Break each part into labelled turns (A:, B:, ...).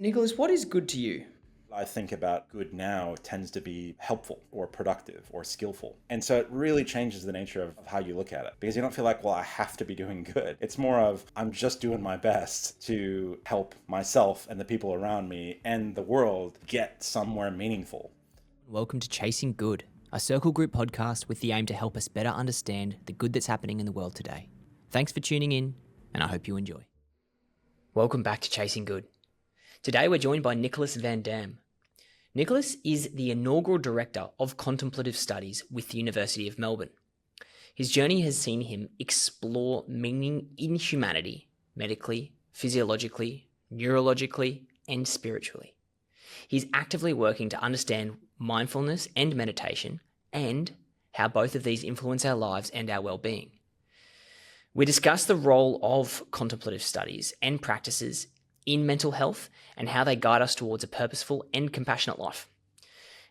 A: Nicholas, what is good to you?
B: I think about good now tends to be helpful or productive or skillful. And so it really changes the nature of how you look at it because you don't feel like, well, I have to be doing good. It's more of, I'm just doing my best to help myself and the people around me and the world get somewhere meaningful.
A: Welcome to Chasing Good, a circle group podcast with the aim to help us better understand the good that's happening in the world today. Thanks for tuning in, and I hope you enjoy. Welcome back to Chasing Good. Today we're joined by Nicholas Van Dam. Nicholas is the inaugural director of contemplative studies with the University of Melbourne. His journey has seen him explore meaning in humanity, medically, physiologically, neurologically, and spiritually. He's actively working to understand mindfulness and meditation and how both of these influence our lives and our well-being. We discuss the role of contemplative studies and practices in mental health and how they guide us towards a purposeful and compassionate life.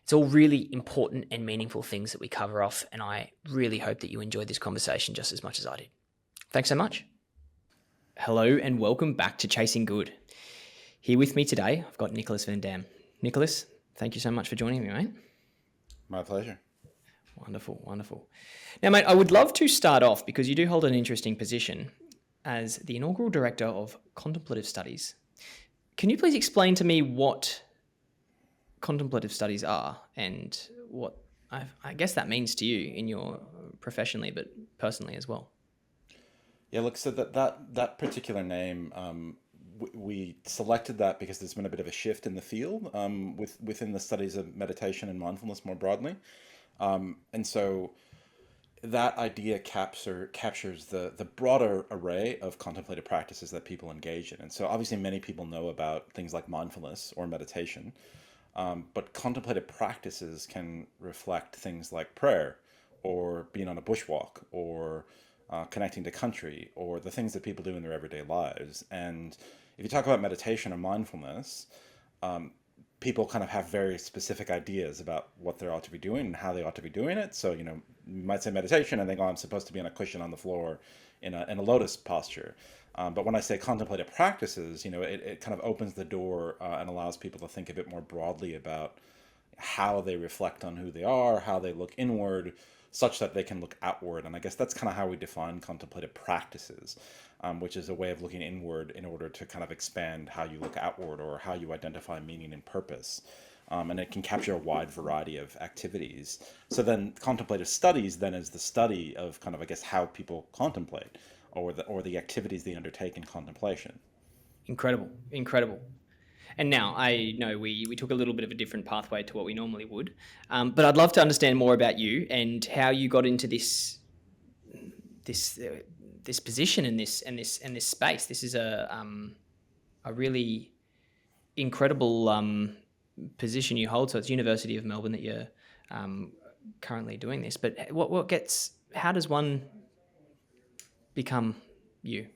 A: It's all really important and meaningful things that we cover off, and I really hope that you enjoyed this conversation just as much as I did. Thanks so much. Hello and welcome back to Chasing Good. Here with me today, I've got Nicholas Van Dam. Nicholas, thank you so much for joining me, mate.
B: My pleasure.
A: Wonderful, wonderful. Now, mate, I would love to start off because you do hold an interesting position as the inaugural director of contemplative studies. Can you please explain to me what contemplative studies are and what I guess that means to you in your professionally, but personally as well?
B: Yeah, look, so that particular name, we selected that because there's been a bit of a shift in the field within the studies of meditation and mindfulness more broadly. And so that idea captures the broader array of contemplative practices that people engage in. And so obviously many people know about things like mindfulness or meditation, but contemplative practices can reflect things like prayer or being on a bushwalk or connecting to country or the things that people do in their everyday lives. And if you talk about meditation or mindfulness, people kind of have very specific ideas about what they ought to be doing and how they ought to be doing it. So, you might say meditation and think, oh, I'm supposed to be on a cushion on the floor in a lotus posture. But when I say contemplative practices, it kind of opens the door and allows people to think a bit more broadly about how they reflect on who they are, how they look inward, such that they can look outward. And I guess that's kind of how we define contemplative practices, which is a way of looking inward in order to kind of expand how you look outward or how you identify meaning and purpose. And it can capture a wide variety of activities. So then contemplative studies then is the study of kind of, I guess, how people contemplate or the activities they undertake in contemplation.
A: Incredible, incredible. And now I know we took a little bit of a different pathway to what we normally would, but I'd love to understand more about you and how you got into this this position in this space. This is a really incredible position you hold. So it's University of Melbourne that you're currently doing this. But how does one become you?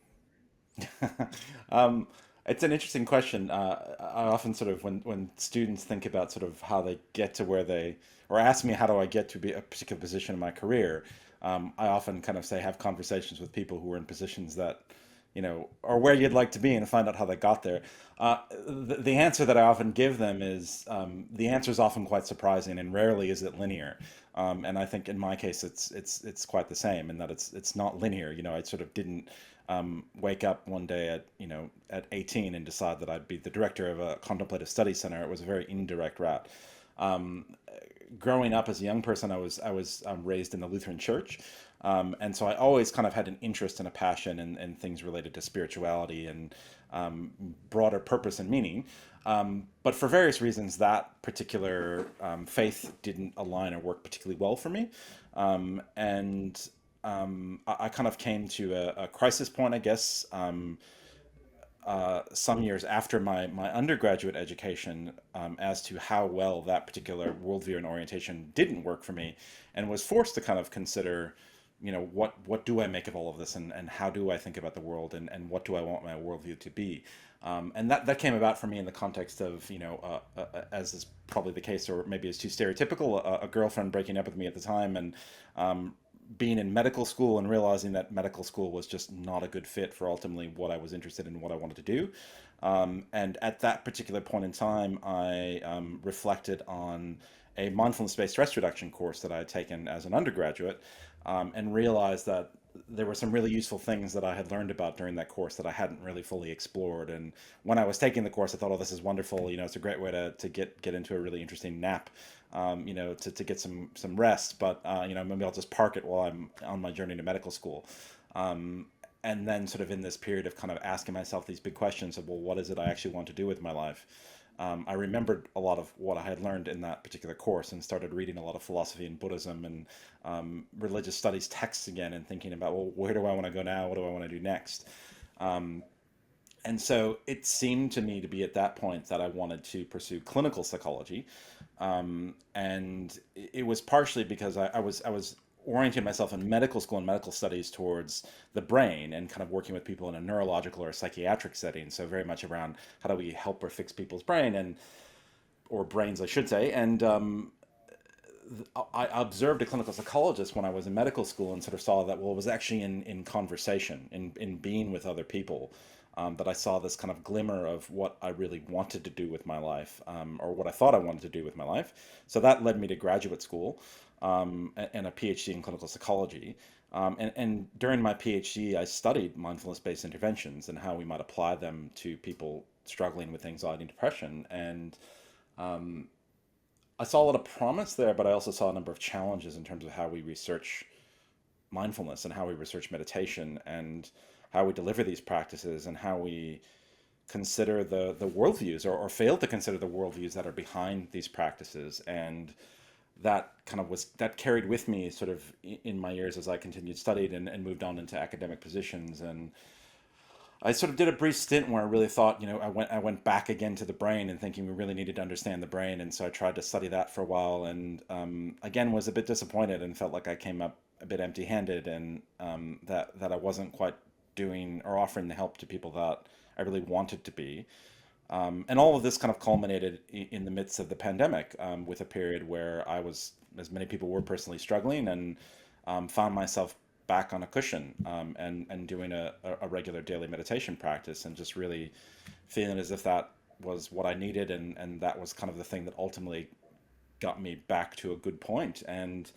B: um, it's an interesting question. I often sort of, when students think about sort of how they get to where they, or ask me how do I get to be a particular position in my career, I often kind of say have conversations with people who are in positions that, are where you'd like to be and find out how they got there. The answer that I often give them is the answer is often quite surprising and rarely is it linear. And I think in my case, it's quite the same in that it's not linear. I sort of didn't wake up one day at 18 and decide that I'd be the director of a contemplative study center. It was a very indirect route. Um, Growing up as a young person, I was raised in the Lutheran Church, and so I always kind of had an interest and a passion in things related to spirituality and broader purpose and meaning. But for various reasons, that particular faith didn't align or work particularly well for me, and I kind of came to a crisis point, I guess, some years after my undergraduate education, as to how well that particular worldview and orientation didn't work for me, and was forced to kind of consider, what do I make of all of this, and how do I think about the world, and what do I want my worldview to be? And that came about for me in the context of, as is probably the case, or maybe is too stereotypical, a girlfriend breaking up with me at the time, and being in medical school and realizing that medical school was just not a good fit for ultimately what I was interested in, what I wanted to do. And at that particular point in time, I reflected on a mindfulness-based stress reduction course that I had taken as an undergraduate, and realized that there were some really useful things that I had learned about during that course that I hadn't really fully explored. And when I was taking the course, I thought, oh, this is wonderful. It's a great way to get into a really interesting nap, to get some rest. But, maybe I'll just park it while I'm on my journey to medical school. And then sort of in this period of kind of asking myself these big questions of, well, what is it I actually want to do with my life? I remembered a lot of what I had learned in that particular course and started reading a lot of philosophy and Buddhism and religious studies texts again, and thinking about, well, where do I want to go now? What do I want to do next? And so it seemed to me to be at that point that I wanted to pursue clinical psychology. And it was partially because I was orienting myself in medical school and medical studies towards the brain and kind of working with people in a neurological or a psychiatric setting. So very much around how do we help or fix people's brain or brains, I should say. And I observed a clinical psychologist when I was in medical school and sort of saw that, well, it was actually in conversation, in being with other people, that I saw this kind of glimmer of what I really wanted to do with my life, or what I thought I wanted to do with my life. So that led me to graduate school, and a PhD in clinical psychology. And during my PhD, I studied mindfulness-based interventions and how we might apply them to people struggling with anxiety and depression. And I saw a lot of promise there, but I also saw a number of challenges in terms of how we research mindfulness and how we research meditation and how we deliver these practices and how we consider the worldviews, or fail to consider the worldviews that are behind these practices. And that carried with me sort of in my years as I continued studied and moved on into academic positions. And I sort of did a brief stint where I really thought, I went back again to the brain and thinking we really needed to understand the brain. And so I tried to study that for a while, and again was a bit disappointed and felt like I came up a bit empty-handed, and that I wasn't quite doing or offering the help to people that I really wanted to be. And all of this kind of culminated in the midst of the pandemic, with a period where I was, as many people were, personally struggling, and found myself back on a cushion, and doing a regular daily meditation practice, and just really feeling as if that was what I needed, and that was kind of the thing that ultimately got me back to a good point. And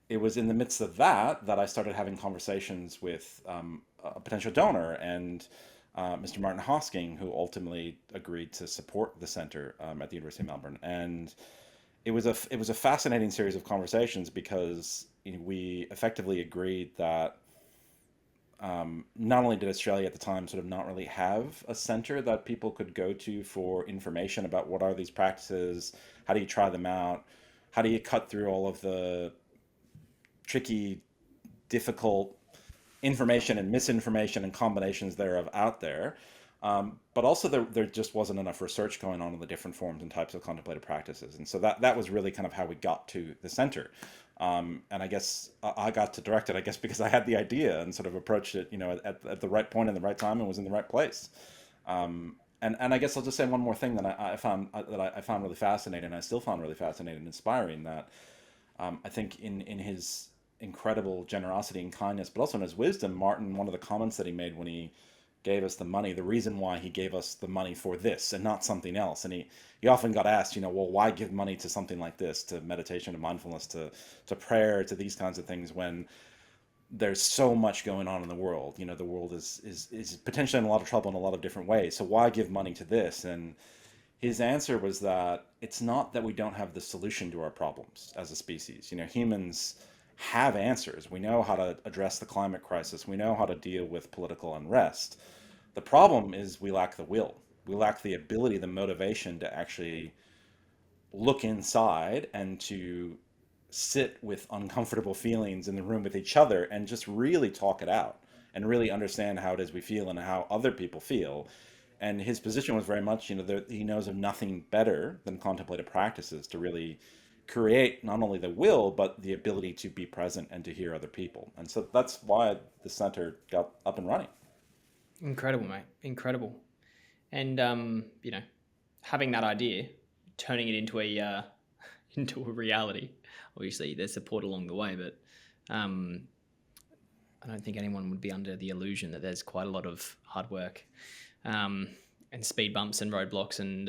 B: it was in the midst of that I started having conversations with a potential donor, and Mr. Martin Hosking, who ultimately agreed to support the center at the University of Melbourne. And it was a fascinating series of conversations, because we effectively agreed that not only did Australia at the time sort of not really have a center that people could go to for information about what are these practices, how do you try them out, how do you cut through all of the tricky, difficult information and misinformation and combinations thereof out there. But also there just wasn't enough research going on the different forms and types of contemplative practices. And so that was really kind of how we got to the center. And I guess I got to direct it, I guess, because I had the idea and sort of approached it, at the right point in the right time, and was in the right place. And I guess I'll just say one more thing that I found really fascinating, and I still found really fascinating and inspiring, that I think in his incredible generosity and kindness, but also in his wisdom, Martin, one of the comments that he made when he gave us the money, the reason why he gave us the money for this and not something else. And he often got asked, well, why give money to something like this, to meditation, to mindfulness, to prayer, to these kinds of things, when there's so much going on in the world. The world is potentially in a lot of trouble in a lot of different ways. So why give money to this? And his answer was that it's not that we don't have the solution to our problems as a species. Humans have answers. We know how to address the climate crisis. We know how to deal with political unrest. The problem is we lack the will. We lack the ability, the motivation to actually look inside and to sit with uncomfortable feelings in the room with each other and just really talk it out and really understand how it is we feel and how other people feel. And his position was very much, that he knows of nothing better than contemplative practices to really create not only the will, but the ability to be present and to hear other people. And so that's why the center got up and running.
A: Incredible, mate. Incredible. And, having that idea, turning it into a into a reality. Obviously, there's support along the way, but I don't think anyone would be under the illusion that there's quite a lot of hard work and speed bumps and roadblocks and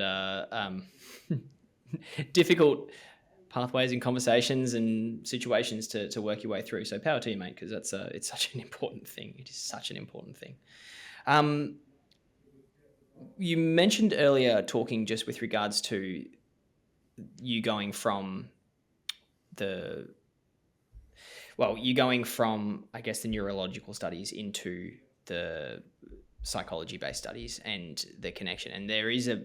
A: difficult pathways and conversations and situations to work your way through. So power to you, mate, because it's such an important thing. It is such an important thing. You mentioned earlier, talking just with regards to you going from I guess, the neurological studies into the psychology-based studies and the connection. And there is a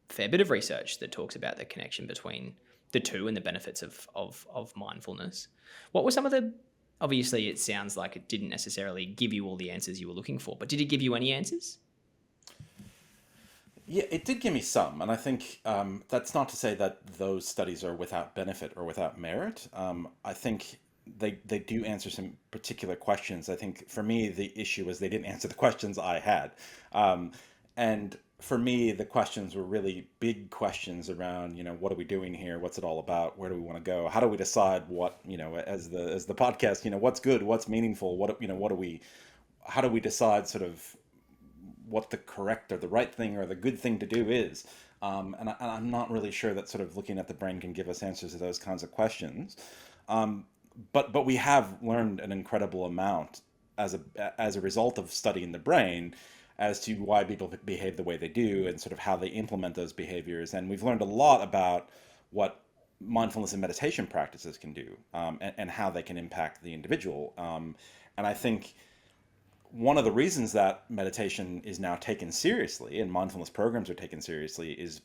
A: fair bit of research that talks about the connection between the two and the benefits of mindfulness. What were some of the, obviously it sounds like it didn't necessarily give you all the answers you were looking for, but did it give you any answers?
B: Yeah, it did give me some, and I think that's not to say that those studies are without benefit or without merit. I think they do answer some particular questions. I think for me the issue was they didn't answer the questions I had, and for me the questions were really big questions around, what are we doing here? What's it all about? Where do we want to go? How do we decide what, as the podcast, what's good, what's meaningful, how do we decide sort of what the correct or the right thing or the good thing to do is. I'm not really sure that sort of looking at the brain can give us answers to those kinds of questions. But we have learned an incredible amount as a result of studying the brain as to why people behave the way they do and sort of how they implement those behaviors. And we've learned a lot about what mindfulness and meditation practices can do, and how they can impact the individual. And I think one of the reasons that meditation is now taken seriously and mindfulness programs are taken seriously is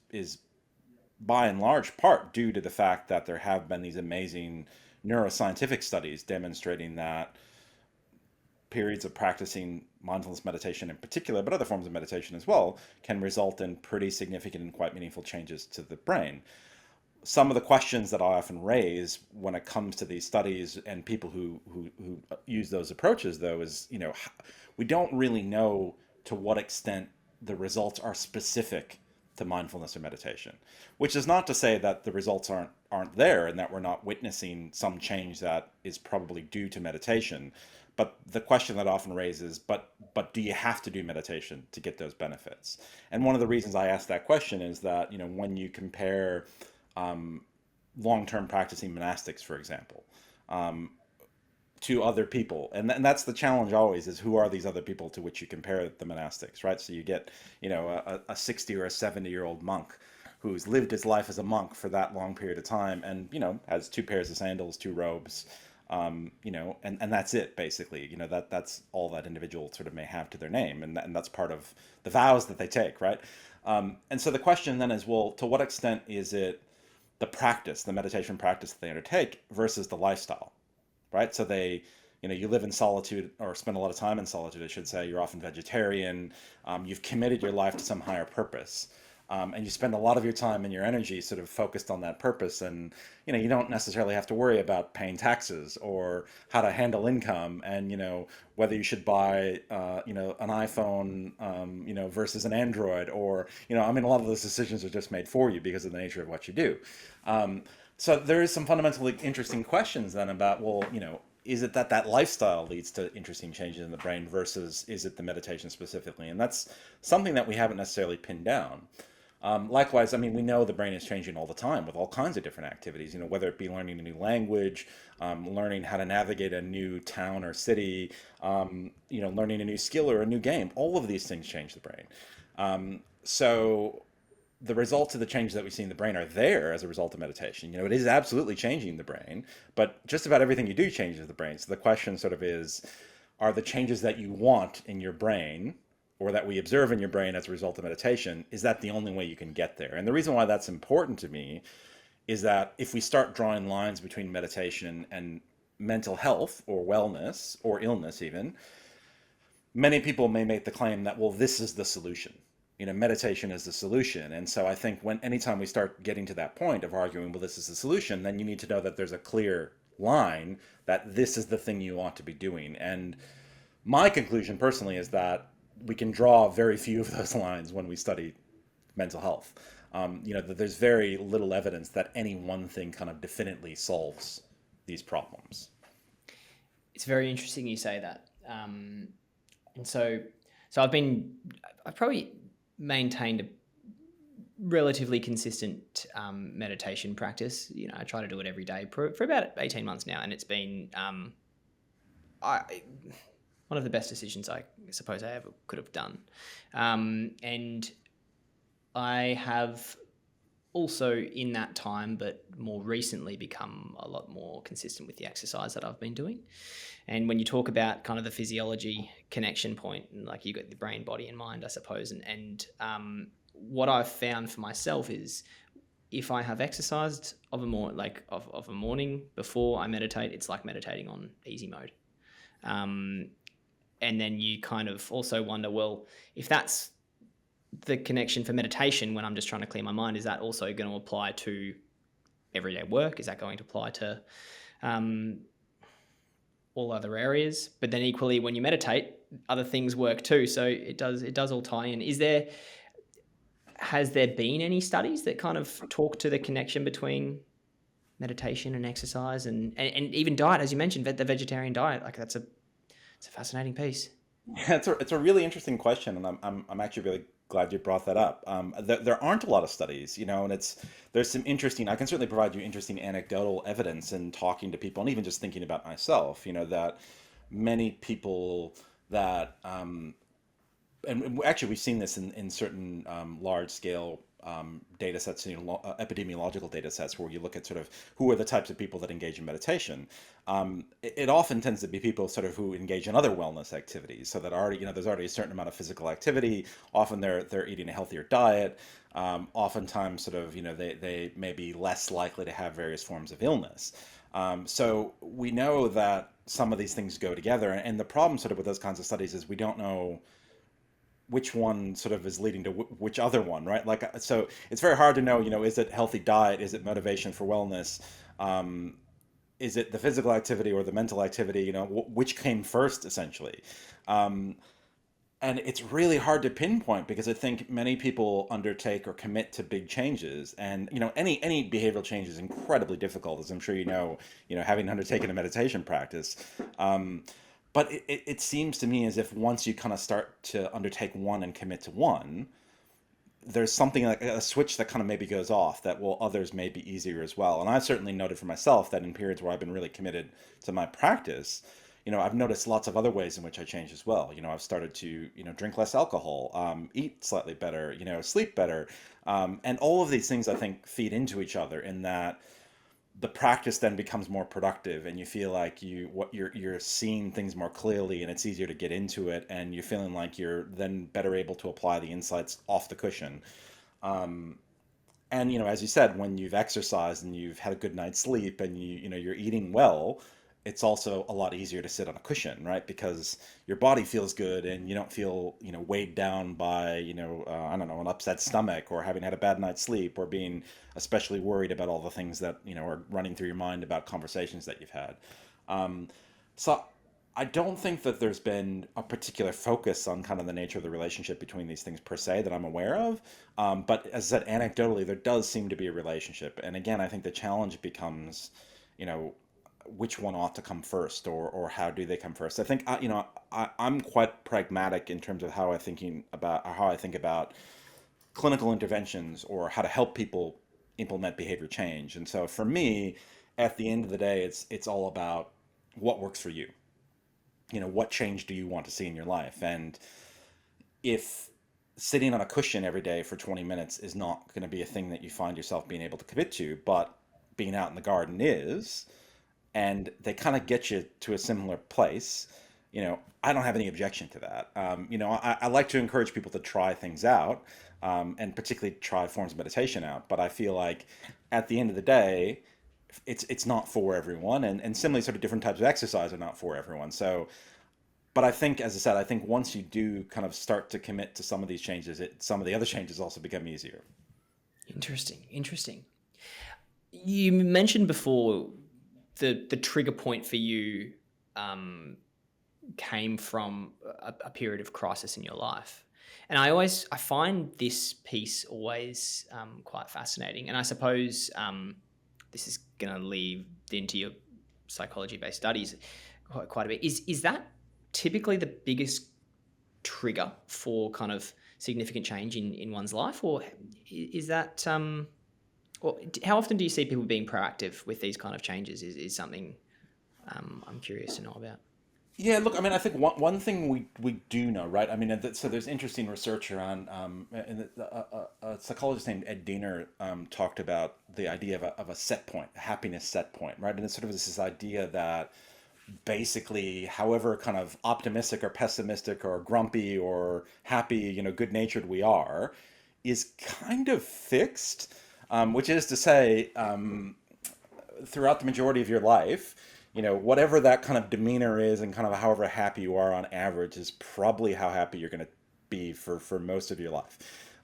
B: by and large part due to the fact that there have been these amazing neuroscientific studies demonstrating that periods of practicing mindfulness meditation in particular, but other forms of meditation as well, can result in pretty significant and quite meaningful changes to the brain. Some of the questions that I often raise when it comes to these studies and people who use those approaches, though, is, we don't really know to what extent the results are specific to mindfulness or meditation, which is not to say that the results aren't there and that we're not witnessing some change that is probably due to meditation. But the question that often raises, but do you have to do meditation to get those benefits? And one of the reasons I ask that question is that, when you compare long-term practicing monastics, for example, to other people, and that's the challenge always, is who are these other people to which you compare the monastics, right? So you get, a 60 or a 70-year-old monk who's lived his life as a monk for that long period of time and, has 2 pairs of sandals, 2 robes, and that's it, basically. That's all that individual sort of may have to their name, and that's part of the vows that they take, right? And so the question then is, well, to what extent is it the meditation practice that they undertake versus the lifestyle, right? So you live in solitude, or spend a lot of time in solitude, I should say. You're often vegetarian. You've committed your life to some higher purpose. And you spend a lot of your time and your energy sort of focused on that purpose. And, you don't necessarily have to worry about paying taxes or how to handle income and, whether you should buy, an iPhone, versus an Android or, a lot of those decisions are just made for you because of the nature of what you do. So there is some fundamentally interesting questions then about, well, is it that lifestyle leads to interesting changes in the brain versus is it the meditation specifically? And that's something that we haven't necessarily pinned down. Likewise, we know the brain is changing all the time with all kinds of different activities, whether it be learning a new language, learning how to navigate a new town or city, learning a new skill or a new game. All of these things change the brain. So the results of the changes that we see in the brain are there as a result of meditation. It is absolutely changing the brain, but just about everything you do changes the brain. So the question sort of is, are the changes that you want in your brain or that we observe in your brain as a result of meditation, is that the only way you can get there? And the reason why that's important to me is that if we start drawing lines between meditation and mental health or wellness or illness even, many people may make the claim that, well, this is the solution. Meditation is the solution. And so I think anytime we start getting to that point of arguing, well, this is the solution, then you need to know that there's a clear line that this is the thing you want to be doing. And my conclusion personally is that we can draw very few of those lines when we study mental health. That there's very little evidence that any one thing kind of definitively solves these problems.
A: It's very interesting you say that. And so I've probably maintained a relatively consistent meditation practice. I try to do it every day for about 18 months now, and it's been one of the best decisions I suppose I ever could have done. And I have also in that time, but more recently, become a lot more consistent with the exercise that I've been doing. And when you talk about kind of the physiology connection point, like you got the brain, body, and mind, I suppose, and what I've found for myself is if I have exercised of a morning before I meditate, it's like meditating on easy mode. And then you kind of also wonder, well, if that's the connection for meditation when I'm just trying to clear my mind, is that also going to apply to everyday work? Is that going to apply to all other areas? But then equally, when you meditate, other things work too. So it does all tie in. Has there been any studies that kind of talk to the connection between meditation and exercise and even diet, as you mentioned, the vegetarian diet? Like it's a fascinating piece.
B: Yeah, it's a really interesting question, and I'm actually really glad you brought that up. There aren't a lot of studies, and there's some interesting. I can certainly provide you interesting anecdotal evidence in talking to people, and even just thinking about myself. That many people that and actually we've seen this in certain large scale data sets, epidemiological data sets, where you look at sort of who are the types of people that engage in meditation. It often tends to be people sort of who engage in other wellness activities, so that already there's already a certain amount of physical activity. Often they're eating a healthier diet. Oftentimes sort of they may be less likely to have various forms of illness. So we know that some of these things go together, and the problem sort of with those kinds of studies is we don't know which one sort of is leading to which other one, right? Like, so it's very hard to know, is it healthy diet? Is it motivation for wellness? Is it the physical activity or the mental activity? Which came first, essentially? And it's really hard to pinpoint, because I think many people undertake or commit to big changes, and any behavioral change is incredibly difficult, as I'm sure having undertaken a meditation practice. But it seems to me as if once you kind of start to undertake one and commit to one, there's something like a switch that kind of maybe goes off that others may be easier as well. And I've certainly noted for myself that in periods where I've been really committed to my practice, I've noticed lots of other ways in which I change as well. I've started to, drink less alcohol, eat slightly better, sleep better. And all of these things, I think, feed into each other, in that the practice then becomes more productive, and you feel like you're seeing things more clearly, and it's easier to get into it, and you're feeling like you're then better able to apply the insights off the cushion. And as you said, when you've exercised and you've had a good night's sleep, and you're eating well, it's also a lot easier to sit on a cushion, right? Because your body feels good, and you don't feel weighed down by I don't know, an upset stomach, or having had a bad night's sleep, or being especially worried about all the things that are running through your mind about conversations that you've had. So I don't think that there's been a particular focus on kind of the nature of the relationship between these things per se that I'm aware of. But as I said, anecdotally, there does seem to be a relationship. And again, I think the challenge becomes, which one ought to come first, or how do they come first? I think I'm quite pragmatic in terms of how I think about clinical interventions, or how to help people implement behavior change. And so for me, at the end of the day, it's all about what works for you. What change do you want to see in your life? And if sitting on a cushion every day for 20 minutes is not going to be a thing that you find yourself being able to commit to, but being out in the garden is, and they kind of get you to a similar place, I don't have any objection to that. I like to encourage people to try things out, and particularly try forms of meditation out. But I feel like at the end of the day, it's not for everyone, and similarly, sort of different types of exercise are not for everyone. So, but I think, as I said, I think once you do kind of start to commit to some of these changes, some of the other changes also become easier.
A: Interesting. You mentioned before the trigger point for you came from a period of crisis in your life. And I find this piece always quite fascinating. And I suppose this is going to lead into your psychology-based studies quite a bit. Is that typically the biggest trigger for kind of significant change in one's life, or is that or how often do you see people being proactive with these kind of changes? Is something I'm curious to know about.
B: Yeah, look, I mean, I think one thing we do know, right? I mean, so there's interesting research around, and a psychologist named Ed Diener talked about the idea of a set point, a happiness set point, right? And it's sort of this idea that basically, however kind of optimistic or pessimistic or grumpy or happy, good-natured we are, is kind of fixed, which is to say, throughout the majority of your life, whatever that kind of demeanor is and kind of however happy you are on average is probably how happy you're going to be for most of your life.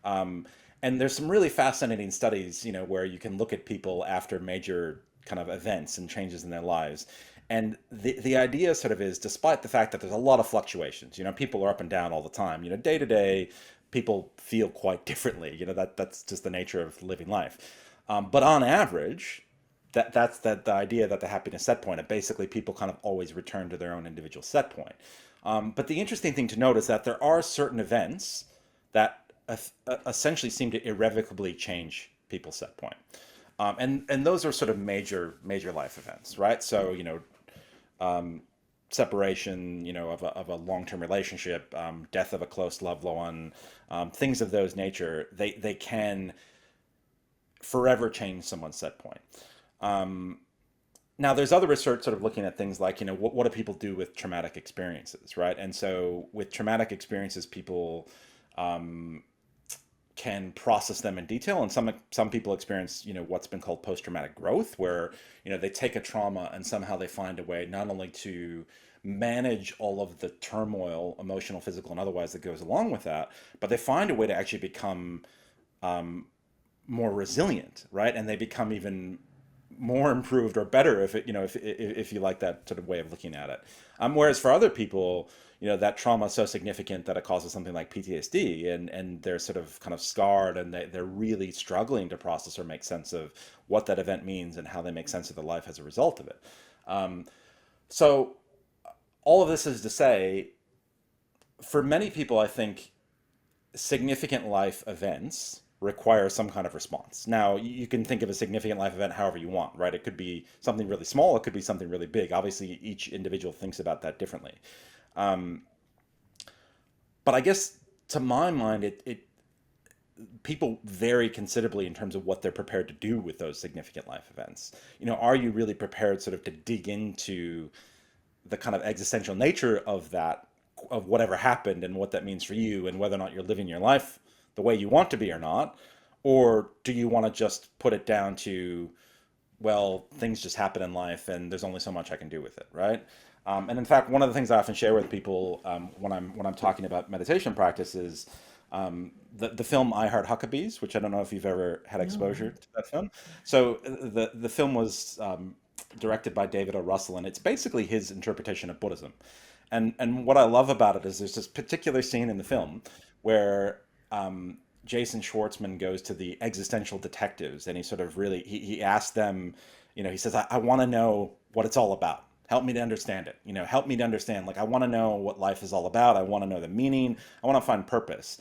B: And there's some really fascinating studies, where you can look at people after major kind of events and changes in their lives. And the idea sort of is, despite the fact that there's a lot of fluctuations, people are up and down all the time, day to day, people feel quite differently, that's just the nature of living life. But on average, that's the idea that the happiness set point, and basically people kind of always return to their own individual set point. But the interesting thing to note is that there are certain events that essentially seem to irrevocably change people's set point. And those are sort of major life events, right? So, separation, of a long-term relationship, death of a close loved one, things of those nature, they can forever change someone's set point. Now, there's other research sort of looking at things like, what do people do with traumatic experiences, right? And so with traumatic experiences, people can process them in detail, and some people experience, what's been called post-traumatic growth, where, they take a trauma and somehow they find a way not only to manage all of the turmoil, emotional, physical, and otherwise, that goes along with that, but they find a way to actually become more resilient, right? And they become even more improved or better if you like that sort of way of looking at it. Whereas for other people, that trauma is so significant that it causes something like PTSD, and they're sort of kind of scarred, and they're really struggling to process or make sense of what that event means and how they make sense of their life as a result of it. So all of this is to say, for many people, I think significant life events require some kind of response. Now, you can think of a significant life event however you want, right? It could be something really small, it could be something really big. Obviously, each individual thinks about that differently. But I guess, to my mind, people vary considerably in terms of what they're prepared to do with those significant life events. Are you really prepared sort of to dig into the kind of existential nature of that, of whatever happened and what that means for you, and whether or not you're living your life the way you want to be or not? Or do you want to just put it down to, well, things just happen in life and there's only so much I can do with it, right? And in fact, one of the things I often share with people when I'm talking about meditation practice is the film I Heart Huckabees, which I don't know if you've ever had exposure to that film. So the film was directed by David O. Russell, and it's basically his interpretation of Buddhism. And what I love about it is there's this particular scene in the film where Jason Schwartzman goes to the existential detectives, and he sort of really he asks them, he says, I want to know what it's all about. Help me to understand it. Help me to understand. Like, I want to know what life is all about. I want to know the meaning. I want to find purpose.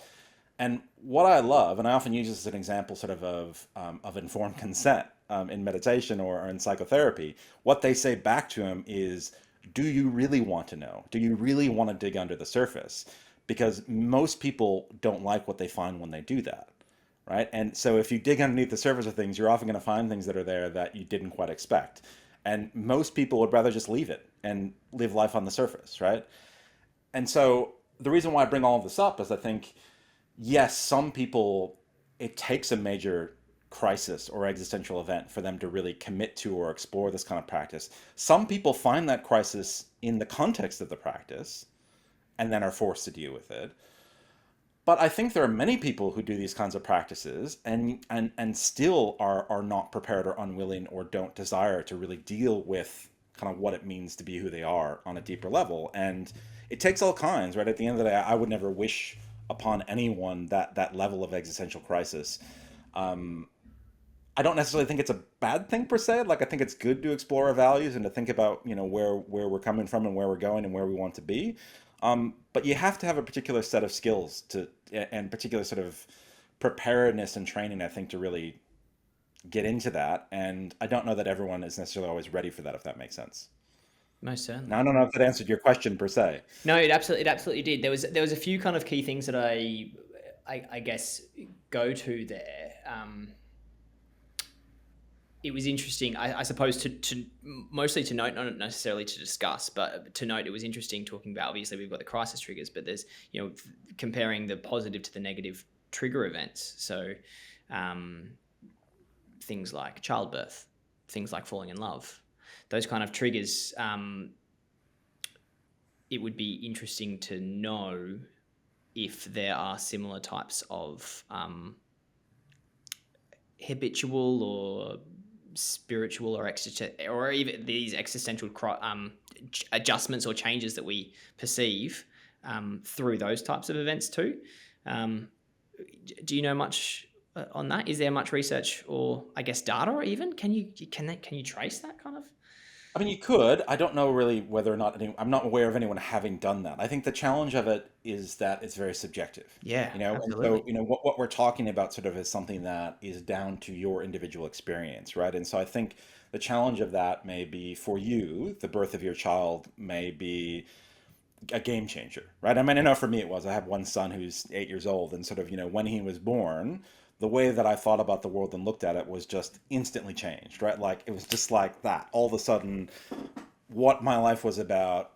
B: And what I love, and I often use this as an example sort of informed consent in meditation or in psychotherapy, what they say back to him is, do you really want to know? Do you really want to dig under the surface? Because most people don't like what they find when they do that, right? And so if you dig underneath the surface of things, you're often going to find things that are there that you didn't quite expect. And most people would rather just leave it and live life on the surface, right? And so the reason why I bring all of this up is, I think, yes, some people, it takes a major crisis or existential event for them to really commit to or explore this kind of practice. Some people find that crisis in the context of the practice and then are forced to deal with it. But I think there are many people who do these kinds of practices and still are not prepared or unwilling or don't desire to really deal with kind of what it means to be who they are on a deeper level. And it takes all kinds, right? At the end of the day, I would never wish upon anyone that level of existential crisis. I don't necessarily think it's a bad thing per se. Like, I think it's good to explore our values and to think about, where we're coming from and where we're going and where we want to be. But you have to have a particular set of skills to and particular sort of preparedness and training, I think, to really get into that. And I don't know that everyone is necessarily always ready for that, if that makes sense.
A: Most
B: Now, I
A: certainly.
B: don't know if that answered your question per se.
A: No, it absolutely did. There was a few kind of key things that I guess go to there. It was interesting, I suppose, to mostly to note, not necessarily to discuss, but to note. It was interesting talking about, obviously we've got the crisis triggers, but there's, comparing the positive to the negative trigger events. So um, things like childbirth, things like falling in love, those kind of triggers. It would be interesting to know if there are similar types of habitual or spiritual or even these existential adjustments or changes that we perceive through those types of events too. Um, do you know much on that? Is there much research or, I guess, data, or even can you trace that kind of?
B: I mean, you could. I don't know really whether or not I'm not aware of anyone having done that. I think the challenge of it is that it's very subjective,
A: Yeah,
B: and so,
A: absolutely.
B: what we're talking about sort of is something that is down to your individual experience, right? And so I think the challenge of that may be for you, the birth of your child may be a game changer, right? I mean, I know for me it was. I have one son who's 8 years old, and sort of, when he was born, the way that I thought about the world and looked at it was just instantly changed, right? Like it was just like that. All of a sudden, what my life was about,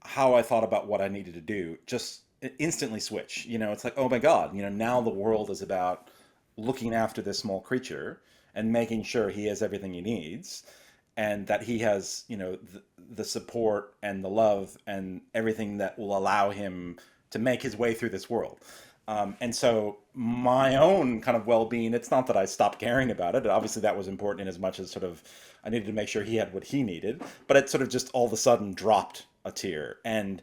B: how I thought about what I needed to do, just instantly switch. It's like, oh my God, now the world is about looking after this small creature and making sure he has everything he needs and that he has, the support and the love and everything that will allow him to make his way through this world. And so my own kind of well-being, it's not that I stopped caring about it. Obviously, that was important in as much as sort of I needed to make sure he had what he needed, but it sort of just all of a sudden dropped a tier. And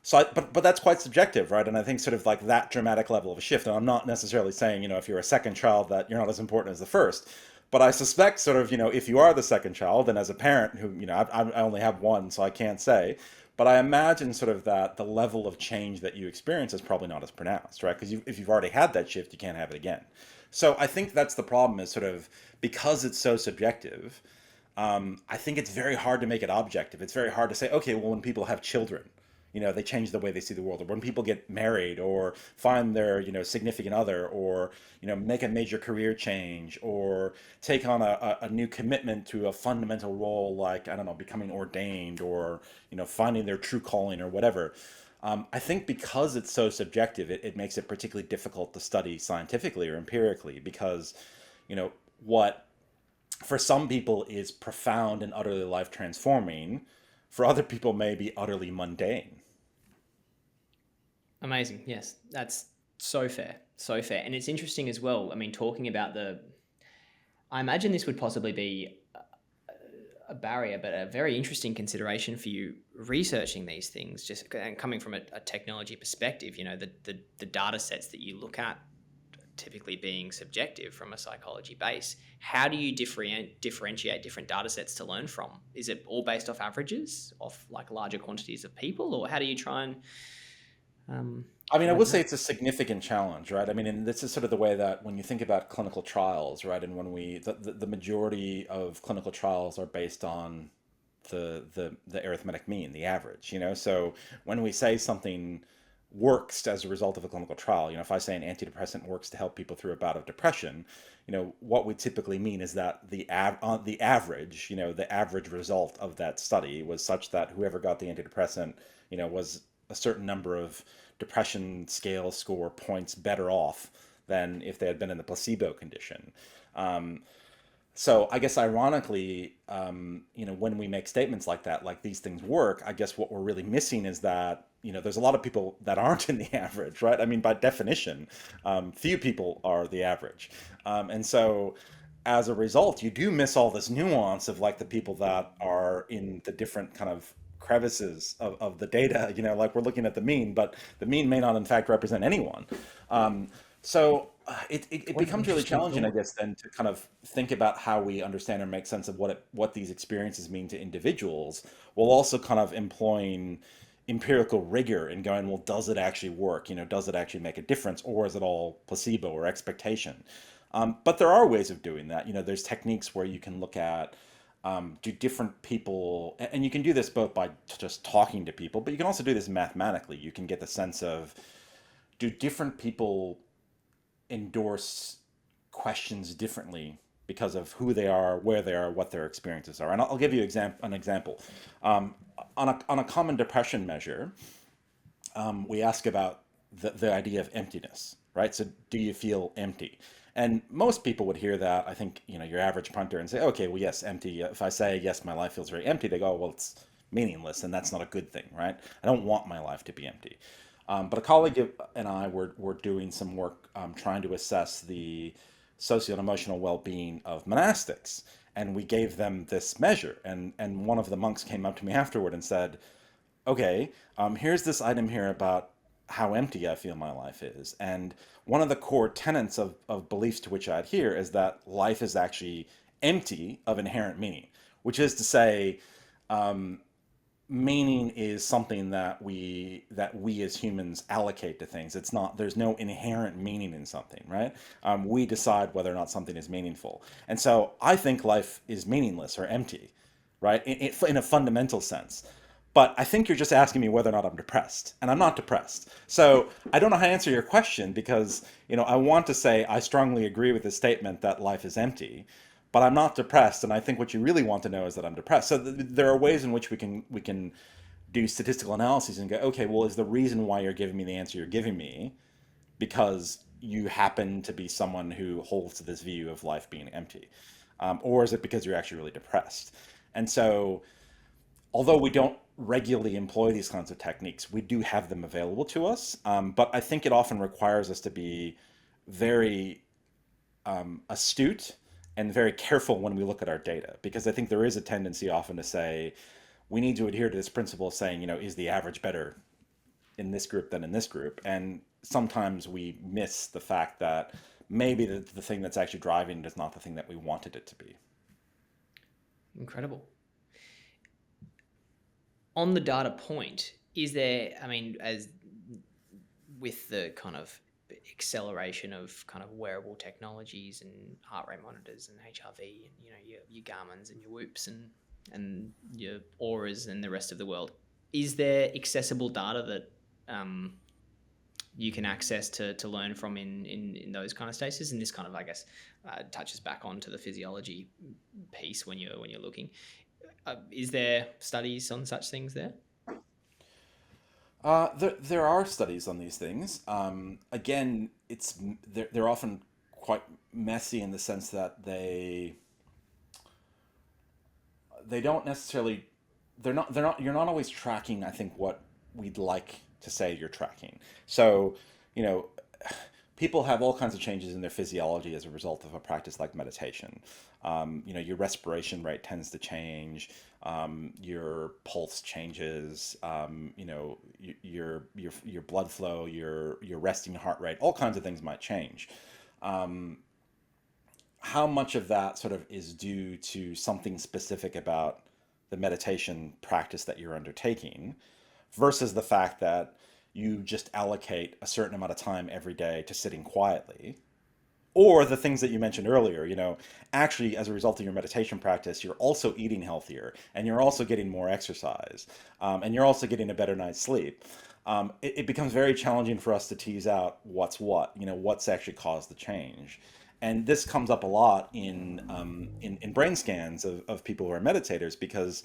B: so, but that's quite subjective, right? And I think sort of like that dramatic level of a shift. And I'm not necessarily saying, if you're a second child, that you're not as important as the first. But I suspect sort of, if you are the second child, and as a parent who, I only have one, so I can't say, but I imagine sort of that the level of change that you experience is probably not as pronounced, right? Because if you've already had that shift, you can't have it again. So I think that's the problem is sort of because it's so subjective, I think it's very hard to make it objective. It's very hard to say, okay, well, when people have children, they change the way they see the world, or when people get married or find their, significant other, or, make a major career change, or take on a new commitment to a fundamental role, like, I don't know, becoming ordained, or, finding their true calling or whatever. I think because it's so subjective, it makes it particularly difficult to study scientifically or empirically because, what for some people is profound and utterly life transforming, for other people may be utterly mundane.
A: Amazing. Yes, that's so fair. So fair. And it's interesting as well. I mean, talking about I imagine this would possibly be a barrier, but a very interesting consideration for you researching these things, just and coming from a technology perspective, the data sets that you look at typically being subjective from a psychology base. How do you differentiate different data sets to learn from? Is it all based off averages, off like larger quantities of people, or how do you try and
B: I mean, I
A: find
B: would say
A: that?
B: it's a significant challenge, right? I mean, and this is sort of the way that when you think about clinical trials, right, and when the majority of clinical trials are based on the arithmetic mean, the average, So when we say something works as a result of a clinical trial, if I say an antidepressant works to help people through a bout of depression, what we typically mean is that on the average, the average result of that study was such that whoever got the antidepressant, was a certain number of depression scale score points better off than if they had been in the placebo condition. Um, so I guess ironically, when we make statements like that, like these things work, I guess what we're really missing is that, there's a lot of people that aren't in the average, right? I mean, by definition, few people are the average. And so as a result, you do miss all this nuance of like the people that are in the different kind of crevices of the data, like we're looking at the mean, but the mean may not in fact represent anyone. So it
A: What an
B: becomes really
A: interesting
B: challenging, I
A: thought.
B: guess, then to kind of think about how we understand or make sense of what these experiences mean to individuals, while also kind of employing empirical rigor in going, well, does it actually work? Does it actually make a difference, or is it all placebo or expectation? But there are ways of doing that. There's techniques where you can look at, do different people, and you can do this both by just talking to people, but you can also do this mathematically. You can get the sense of, do different people endorse questions differently because of who they are, where they are, what their experiences are. And I'll give you an example. Um, on a common depression measure, we ask about the idea of emptiness, right? So do you feel empty? And most people would hear that, I think, your average punter, and say, okay, well, yes, empty. If I say, yes, my life feels very empty, they go, well, it's meaningless, and that's not a good thing, right? I don't want my life to be empty. But a colleague and I were doing some work trying to assess the socio and emotional well-being of monastics. And we gave them this measure. And one of the monks came up to me afterward and said, okay, here's this item here about how empty I feel my life is. And one of the core tenets of beliefs to which I adhere is that life is actually empty of inherent meaning, which is to say, meaning is something that we as humans allocate to things. It's not, there's no inherent meaning in something, right? We decide whether or not something is meaningful. And so I think life is meaningless or empty, right? In a fundamental sense. But I think you're just asking me whether or not I'm depressed, and I'm not depressed. So I don't know how to answer your question, because I want to say I strongly agree with the statement that life is empty, but I'm not depressed. And I think what you really want to know is that I'm depressed. So there are ways in which we can do statistical analyses and go, okay, well, is the reason why you're giving me the answer you're giving me because you happen to be someone who holds to this view of life being empty, or is it because you're actually really depressed? And so, although we don't regularly employ these kinds of techniques, we do have them available to us. But I think it often requires us to be very astute and very careful when we look at our data, because I think there is a tendency often to say we need to adhere to this principle of saying, is the average better in this group than in this group? And sometimes we miss the fact that maybe the thing that's actually driving it is not the thing that we wanted it to be.
A: Incredible. On the data point, is there, I mean, as with the kind of acceleration of kind of wearable technologies and heart rate monitors and HRV and your Garmin's and your Whoops and your Auras and the rest of the world, is there accessible data that you can access to learn from in those kind of states? And this kind of, I guess, touches back onto the physiology piece when you're looking. Is there studies on such things there?
B: There are studies on these things. Again, they're often quite messy in the sense that they don't necessarily, they're not you're not always tracking, I think, what we'd like to say you're tracking. So, you know, people have all kinds of changes in their physiology as a result of a practice like meditation. Your respiration rate tends to change. Your pulse changes. Your blood flow, your resting heart rate, all kinds of things might change. How much of that sort of is due to something specific about the meditation practice that you're undertaking versus the fact that you just allocate a certain amount of time every day to sitting quietly, or the things that you mentioned earlier, actually as a result of your meditation practice, you're also eating healthier and you're also getting more exercise, and you're also getting a better night's sleep. It becomes very challenging for us to tease out what's actually caused the change. And this comes up a lot in brain scans of people who are meditators, because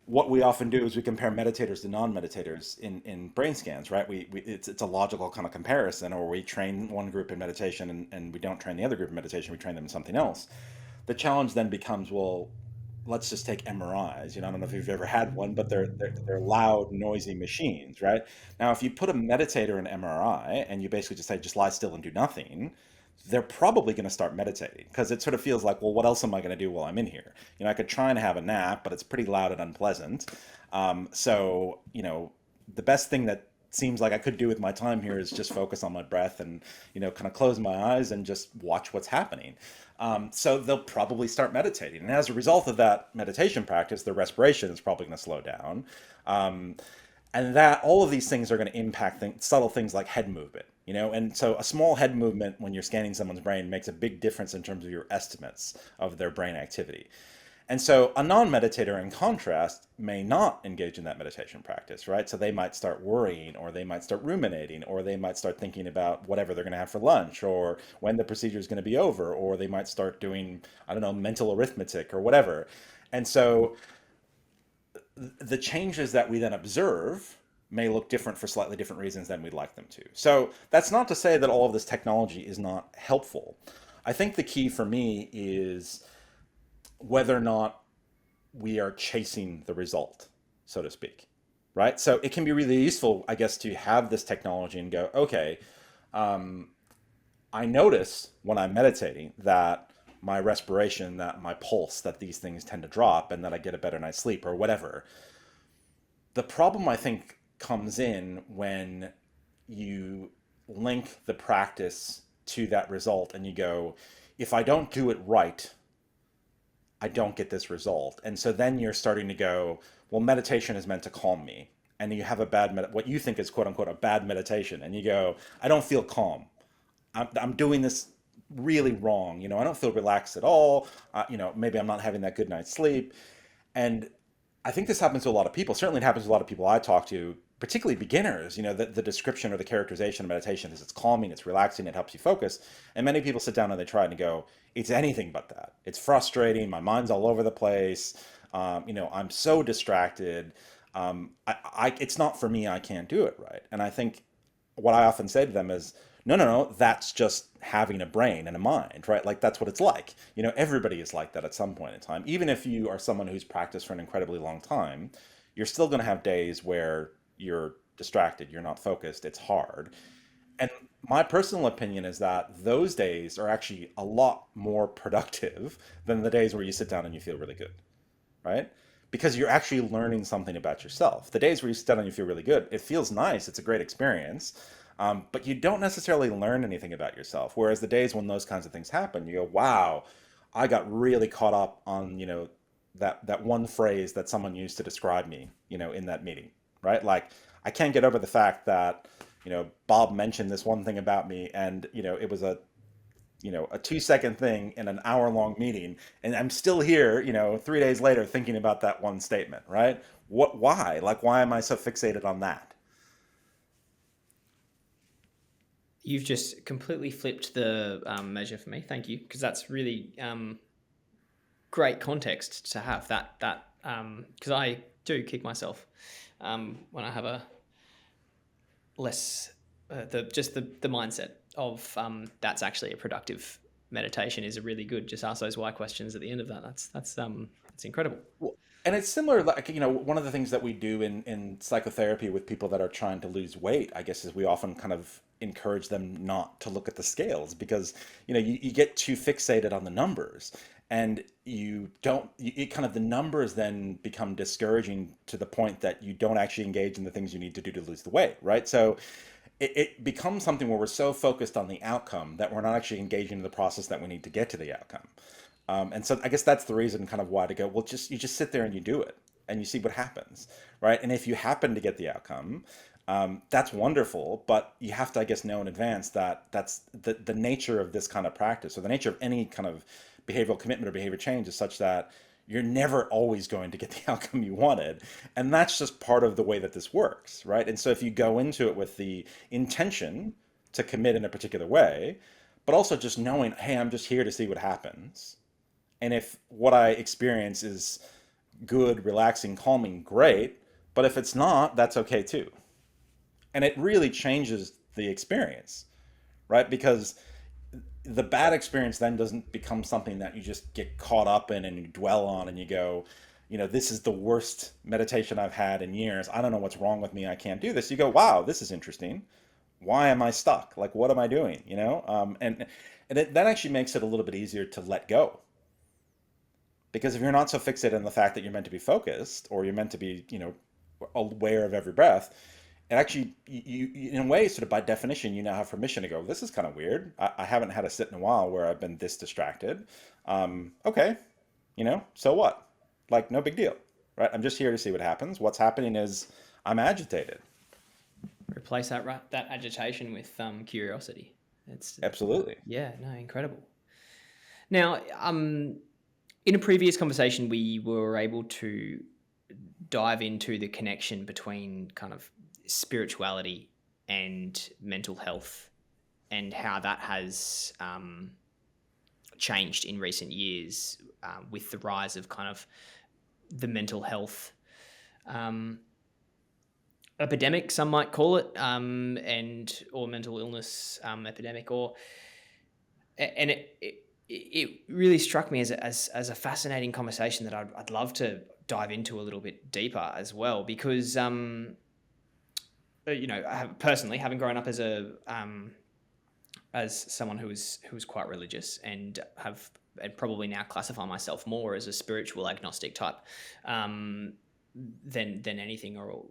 B: what we often do is we compare meditators to non-meditators in brain scans, right? It's a logical kind of comparison, or we train one group in meditation and we don't train the other group in meditation, we train them in something else. The challenge then becomes, well, let's just take MRIs. I don't know if you've ever had one, but they're loud, noisy machines, right? Now, if you put a meditator in MRI and you basically just say, just lie still and do nothing, they're probably going to start meditating, because it sort of feels like, well, what else am I going to do while I'm in here? I could try and have a nap, but it's pretty loud and unpleasant. So, the best thing that seems like I could do with my time here is just focus on my breath and, kind of close my eyes and just watch what's happening. So they'll probably start meditating. And as a result of that meditation practice, their respiration is probably going to slow down. And that all of these things are going to impact subtle things like head movement, and so a small head movement when you're scanning someone's brain makes a big difference in terms of your estimates of their brain activity. And so a non-meditator, in contrast, may not engage in that meditation practice, right? So they might start worrying, or they might start ruminating, or they might start thinking about whatever they're going to have for lunch, or when the procedure is going to be over, or they might start doing, I don't know, mental arithmetic or whatever. And so the changes that we then observe may look different for slightly different reasons than we'd like them to. So that's not to say that all of this technology is not helpful. I think the key for me is whether or not we are chasing the result, so to speak, right? So it can be really useful, I guess, to have this technology and go, okay, I notice when I'm meditating that my respiration, that my pulse, that these things tend to drop and that I get a better night's sleep or whatever. The problem, I think, comes in when you link the practice to that result and you go, if I don't do it right, I don't get this result. And so then you're starting to go, well, meditation is meant to calm me. And you have what you think is quote unquote a bad meditation. And you go, I don't feel calm. I'm doing this really wrong. I don't feel relaxed at all. Maybe I'm not having that good night's sleep. And I think this happens to a lot of people. Certainly it happens to a lot of people I talk to, particularly beginners. The description or the characterization of meditation is it's calming, it's relaxing, it helps you focus. And many people sit down and they try it and go, it's anything but that. It's frustrating. My mind's all over the place. I'm so distracted. It's not for me. I can't do it right. And I think what I often say to them is, no, that's just having a brain and a mind, right? Like that's what it's like. Everybody is like that at some point in time. Even if you are someone who's practiced for an incredibly long time, you're still going to have days where you're distracted, you're not focused, it's hard. And my personal opinion is that those days are actually a lot more productive than the days where you sit down and you feel really good, right? Because you're actually learning something about yourself. The days where you sit down and you feel really good, it feels nice, it's a great experience, but you don't necessarily learn anything about yourself. Whereas the days when those kinds of things happen, you go, wow, I got really caught up on, that one phrase that someone used to describe me, in that meeting, right? Like, I can't get over the fact that, Bob mentioned this one thing about me, and, it was a 2-second thing in an hour-long meeting, and I'm still here, 3 days later thinking about that one statement, right? Why? Like, why am I so fixated on that?
A: You've just completely flipped the measure for me. Thank you, because that's really great context to have. That because I do kick myself when I have a less the mindset of that's actually a productive meditation is a really good. Just ask those why questions at the end of that. That's incredible.
B: Well, and it's similar, like, one of the things that we do in psychotherapy with people that are trying to lose weight, I guess, is we often kind of encourage them not to look at the scales because, you get too fixated on the numbers and you don't, kind of the numbers then become discouraging to the point that you don't actually engage in the things you need to do to lose the weight, right? So it becomes something where we're so focused on the outcome that we're not actually engaging in the process that we need to get to the outcome. And so I guess that's the reason kind of why to go, well, you just sit there and you do it and you see what happens, right? And if you happen to get the outcome, that's wonderful, but you have to, I guess, know in advance that that's the nature of this kind of practice, or the nature of any kind of behavioral commitment or behavior change is such that you're never always going to get the outcome you wanted. And that's just part of the way that this works, right? And so if you go into it with the intention to commit in a particular way, but also just knowing, hey, I'm just here to see what happens. And if what I experience is good, relaxing, calming, great. But if it's not, that's okay too. And it really changes the experience, right? Because the bad experience then doesn't become something that you just get caught up in and you dwell on and you go, this is the worst meditation I've had in years. I don't know what's wrong with me. I can't do this. You go, wow, this is interesting. Why am I stuck? Like, what am I doing? That actually makes it a little bit easier to let go. Because if you're not so fixated on the fact that you're meant to be focused or you're meant to be, aware of every breath, it actually, you in a way, sort of by definition, you now have permission to go, this is kind of weird. I haven't had a sit in a while where I've been this distracted. Okay, so what? Like, no big deal, right? I'm just here to see what happens. What's happening is I'm agitated.
A: Replace that agitation with curiosity. It's
B: Absolutely.
A: Yeah, no, incredible. Now, in a previous conversation, we were able to dive into the connection between kind of spirituality and mental health, and how that has changed in recent years with the rise of kind of the mental health um, epidemic, some might call it, and or mental illness epidemic, or and it really struck me as a fascinating conversation that I'd love to dive into a little bit deeper as well, because I have, personally, having grown up as someone who was quite religious, and probably now classify myself more as a spiritual agnostic type, than anything, or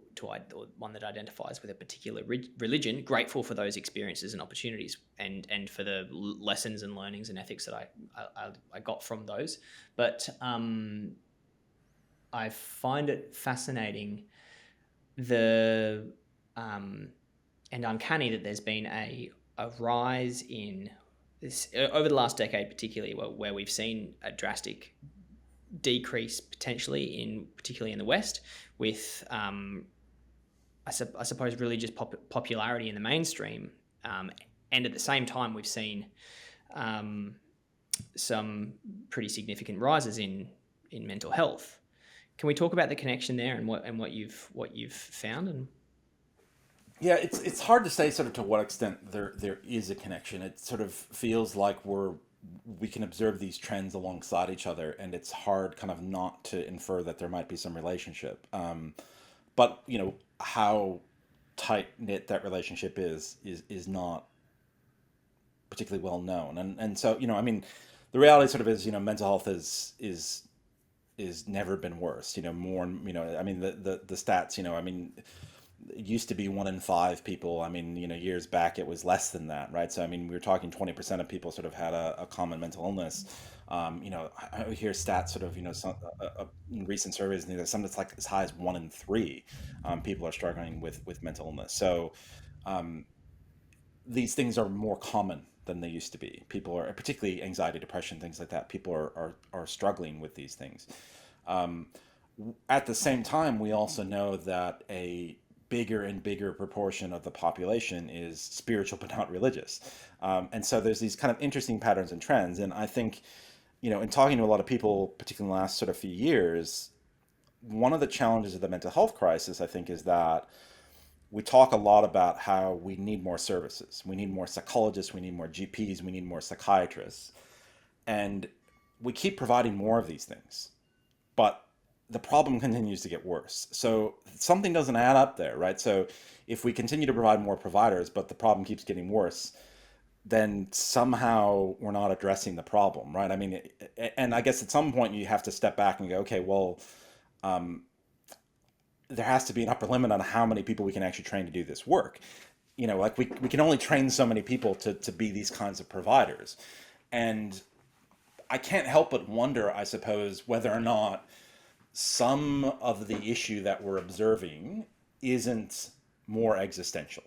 A: one that identifies with a particular religion. Grateful for those experiences and opportunities, and for the lessons and learnings and ethics that I got from those. But I find it fascinating, the and uncanny, that there's been a rise in this over the last decade, particularly where we've seen a drastic decrease potentially particularly in the West, with I suppose religious popularity in the mainstream, and at the same time we've seen some pretty significant rises in mental health. Can we talk about the connection there, and what you've found? And
B: Yeah, it's hard to say sort of to what extent there is a connection. It sort of feels like we can observe these trends alongside each other, and it's hard kind of not to infer that there might be some relationship. But how tight knit that relationship is not particularly well known, and so I mean, the reality sort of is mental health is never been worse. More and I mean the stats. I mean, it used to be 1 in 5 people. I mean, years back it was less than that, right? So I mean, we were talking 20% of people sort of had a common mental illness. I hear stats sort of in recent surveys, some that's like as high as 1 in 3 people are struggling with mental illness. So these things are more common than they used to be. People are, particularly anxiety, depression, things like that. People are struggling with these things. At the same time, we also know that a bigger and bigger proportion of the population is spiritual but not religious. And so there's these kind of interesting patterns and trends. And I think, in talking to a lot of people, particularly in the last sort of few years, one of the challenges of the mental health crisis, I think, is that we talk a lot about how we need more services. We need more psychologists, we need more GPs, we need more psychiatrists. And we keep providing more of these things. But the problem continues to get worse. So something doesn't add up there, right? So if we continue to provide more providers, but the problem keeps getting worse, then somehow we're not addressing the problem, right? I mean, and I guess at some point you have to step back and go, okay, well, there has to be an upper limit on how many people we can actually train to do this work. Like we can only train so many people to be these kinds of providers. And I can't help but wonder, I suppose, whether or not some of the issue that we're observing isn't more existential.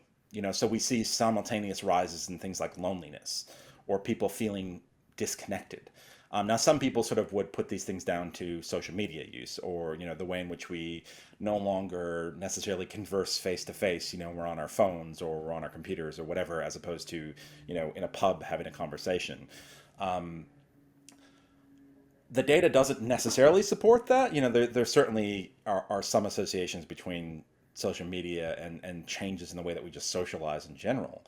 B: So we see simultaneous rises in things like loneliness or people feeling disconnected. Now, some people sort of would put these things down to social media use, or the way in which we no longer necessarily converse face to face. We're on our phones or we're on our computers or whatever, as opposed to in a pub having a conversation. The data doesn't necessarily support that. There certainly are some associations between social media and changes in the way that we just socialize in general.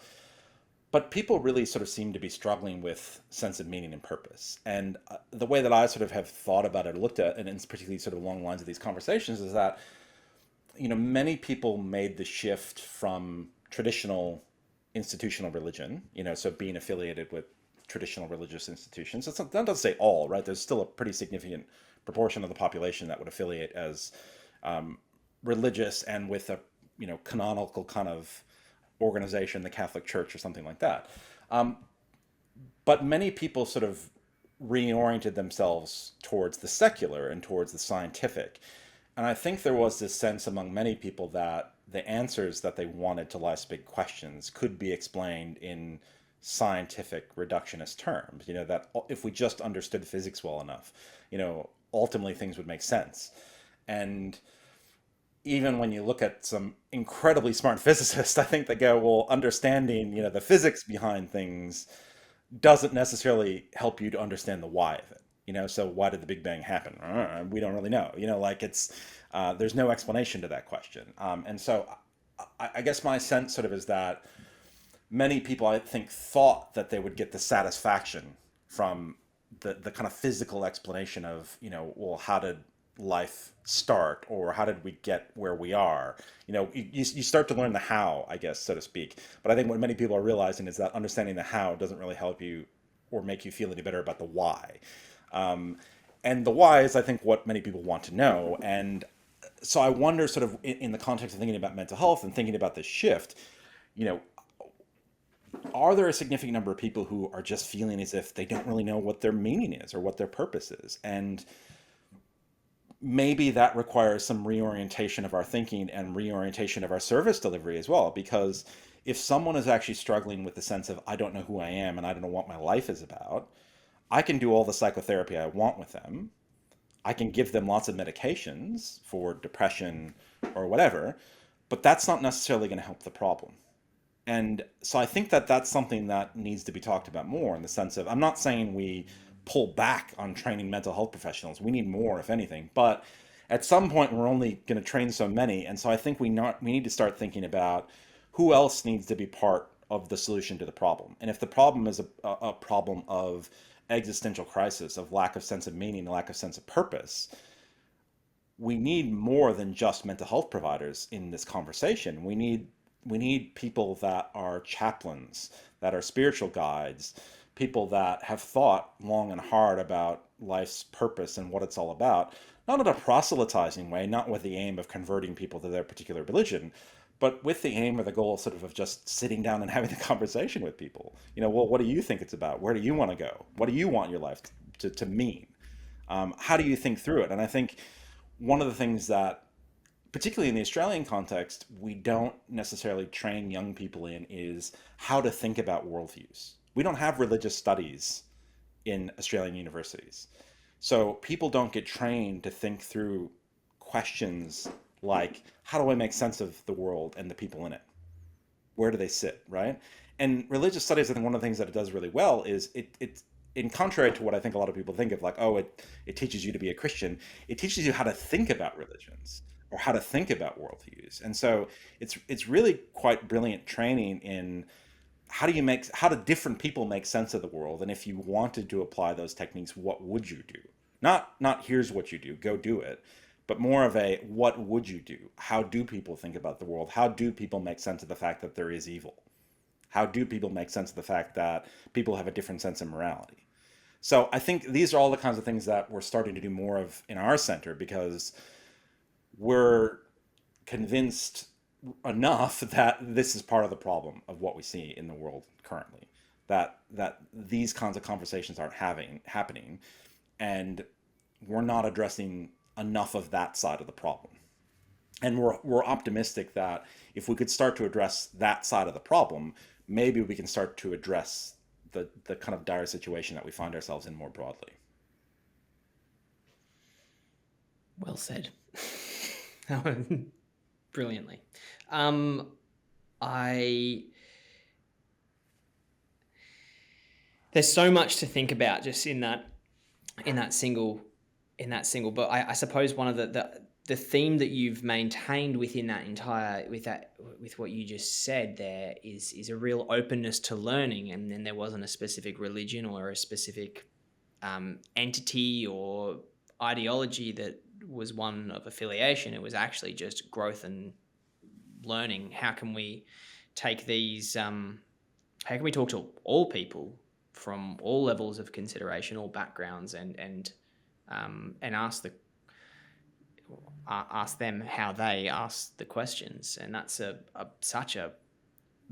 B: But people really sort of seem to be struggling with sense of meaning and purpose. And the way that I sort of have thought about it, or looked at, and it's particularly sort of along the lines of these conversations, is that many people made the shift from traditional institutional religion, so being affiliated with traditional religious institutions. That doesn't say all, right? There's still a pretty significant proportion of the population that would affiliate as religious and with a canonical kind of organization, the Catholic Church or something like that. But many people sort of reoriented themselves towards the secular and towards the scientific. And I think there was this sense among many people that the answers that they wanted to life's big questions could be explained in scientific reductionist terms. That if we just understood physics well enough, ultimately things would make sense. And even when you look at some incredibly smart physicists, I think they go, well, understanding, the physics behind things doesn't necessarily help you to understand the why of it. So why did the Big Bang happen? We don't really know. There's no explanation to that question. And so I guess my sense sort of is that many people, I think, thought that they would get the satisfaction from the kind of physical explanation of, well, how did life start, or how did we get where we are? You start to learn the how, I guess, so to speak. But I think what many people are realizing is that understanding the how doesn't really help you or make you feel any better about the why. And the why is, I think, what many people want to know. And so I wonder, sort of in the context of thinking about mental health and thinking about this shift, you know, are there a significant number of people who are just feeling as if they don't really know what their meaning is or what their purpose is? And maybe that requires some reorientation of our thinking and reorientation of our service delivery as well. Because if someone is actually struggling with the sense of, I don't know who I am and I don't know what my life is about, I can do all the psychotherapy I want with them. I can give them lots of medications for depression or whatever, but that's not necessarily going to help the problem. And so I think that that's something that needs to be talked about more, in the sense of, I'm not saying we pull back on training mental health professionals. We need more, if anything. But at some point, we're only going to train so many. And so I think we need to start thinking about who else needs to be part of the solution to the problem. And if the problem is a problem of existential crisis, of lack of sense of meaning, lack of sense of purpose, we need more than just mental health providers in this conversation. We need people that are chaplains, that are spiritual guides, people that have thought long and hard about life's purpose and what it's all about, not in a proselytizing way, not with the aim of converting people to their particular religion, but with the aim or the goal sort of just sitting down and having a conversation with people. Well, what do you think it's about? Where do you want to go? What do you want your life to mean? How do you think through it? And I think one of the things that, particularly in the Australian context, we don't necessarily train young people in is how to think about worldviews. We don't have religious studies in Australian universities. So people don't get trained to think through questions like, how do I make sense of the world and the people in it? Where do they sit, right? And religious studies, I think one of the things that it does really well is it in contrary to what I think a lot of people think of, like, oh, it teaches you to be a Christian, it teaches you how to think about religions or how to think about worldviews. And so it's really quite brilliant training in how do different people make sense of the world, and if you wanted to apply those techniques, what would you do? Not here's what you do, go do it, but more of a, what would you do? How do people think about the world? How do people make sense of the fact that there is evil? How do people make sense of the fact that people have a different sense of morality? So I think these are all the kinds of things that we're starting to do more of in our center, because we're convinced enough that this is part of the problem of what we see in the world currently, that these kinds of conversations aren't happening, and we're not addressing enough of that side of the problem. And we're optimistic that if we could start to address that side of the problem, maybe we can start to address the kind of dire situation that we find ourselves in more broadly.
A: Well said. Brilliantly. I there's so much to think about just in that single. But I suppose one of the theme that you've maintained within that entire with what you just said there is a real openness to learning, and then there wasn't a specific religion or a specific entity or ideology that was one of affiliation. It was actually just growth and learning. How can we take these? How can we talk to all people from all levels of consideration, all backgrounds, and ask them how they ask the questions? And that's such a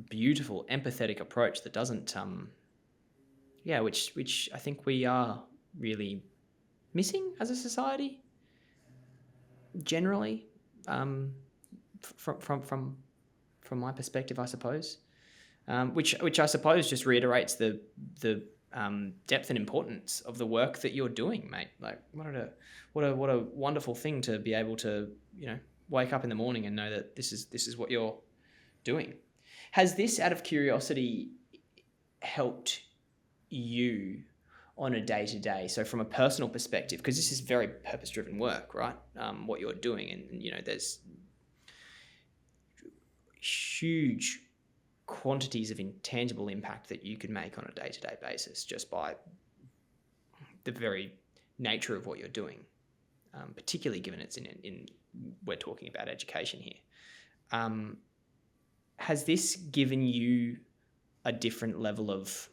A: beautiful, empathetic approach that doesn't, which I think we are really missing as a society. generally, from my perspective, I suppose. Which I suppose just reiterates the depth and importance of the work that you're doing, mate. Like what a wonderful thing to be able to wake up in the morning and know that this is what you're doing. Has this, out of curiosity, helped you on a day-to-day? So from a personal perspective, because this is very purpose-driven work, right? What you're doing, and there's huge quantities of intangible impact that you can make on a day-to-day basis just by the very nature of what you're doing, particularly given it's in we're talking about education here. Has this given you a different level of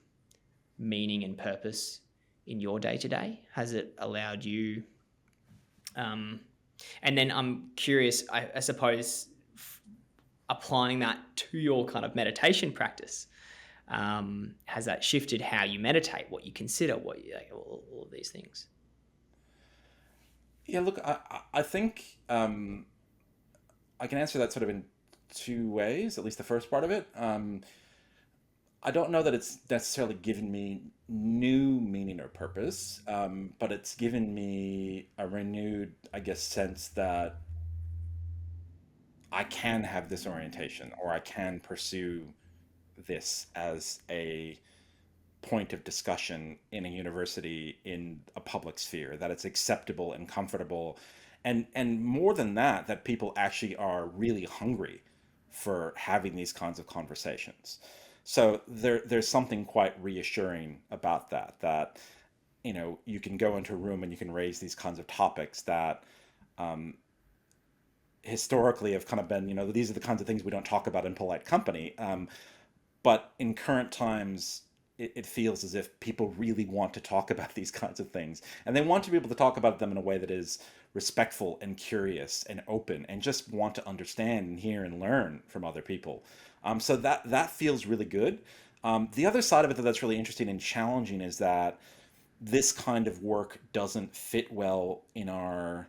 A: meaning and purpose in your day-to-day? Has it allowed you, and then I'm curious, I suppose, applying that to your kind of meditation practice, has that shifted how you meditate, what you consider, what you, like, all of these things?
B: Yeah, look, I think I can answer that sort of in two ways, at least the first part of it. I don't know that it's necessarily given me new meaning or purpose, but it's given me a renewed, I guess, sense that I can have this orientation, or I can pursue this as a point of discussion in a university, in a public sphere, that it's acceptable and comfortable, and more than that, that people actually are really hungry for having these kinds of conversations. So there's something quite reassuring about that, that you can go into a room and you can raise these kinds of topics that historically have kind of been, these are the kinds of things we don't talk about in polite company. But in current times, it feels as if people really want to talk about these kinds of things. And they want to be able to talk about them in a way that is respectful and curious and open, and just want to understand and hear and learn from other people. So that feels really good. The other side of it that's really interesting and challenging is that this kind of work doesn't fit well in our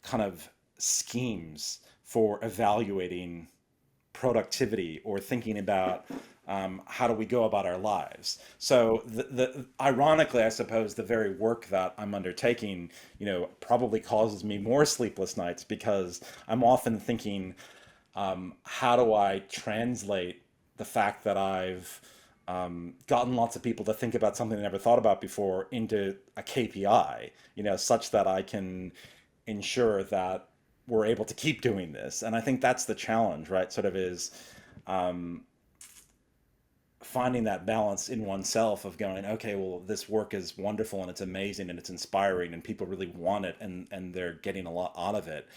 B: kind of schemes for evaluating productivity or thinking about how do we go about our lives. So ironically, I suppose the very work that I'm undertaking, probably causes me more sleepless nights, because I'm often thinking, how do I translate the fact that I've gotten lots of people to think about something they never thought about before into a KPI, such that I can ensure that we're able to keep doing this. And I think that's the challenge, right? Sort of is finding that balance in oneself of going, okay, well, this work is wonderful and it's amazing and it's inspiring and people really want it, and they're getting a lot out of it.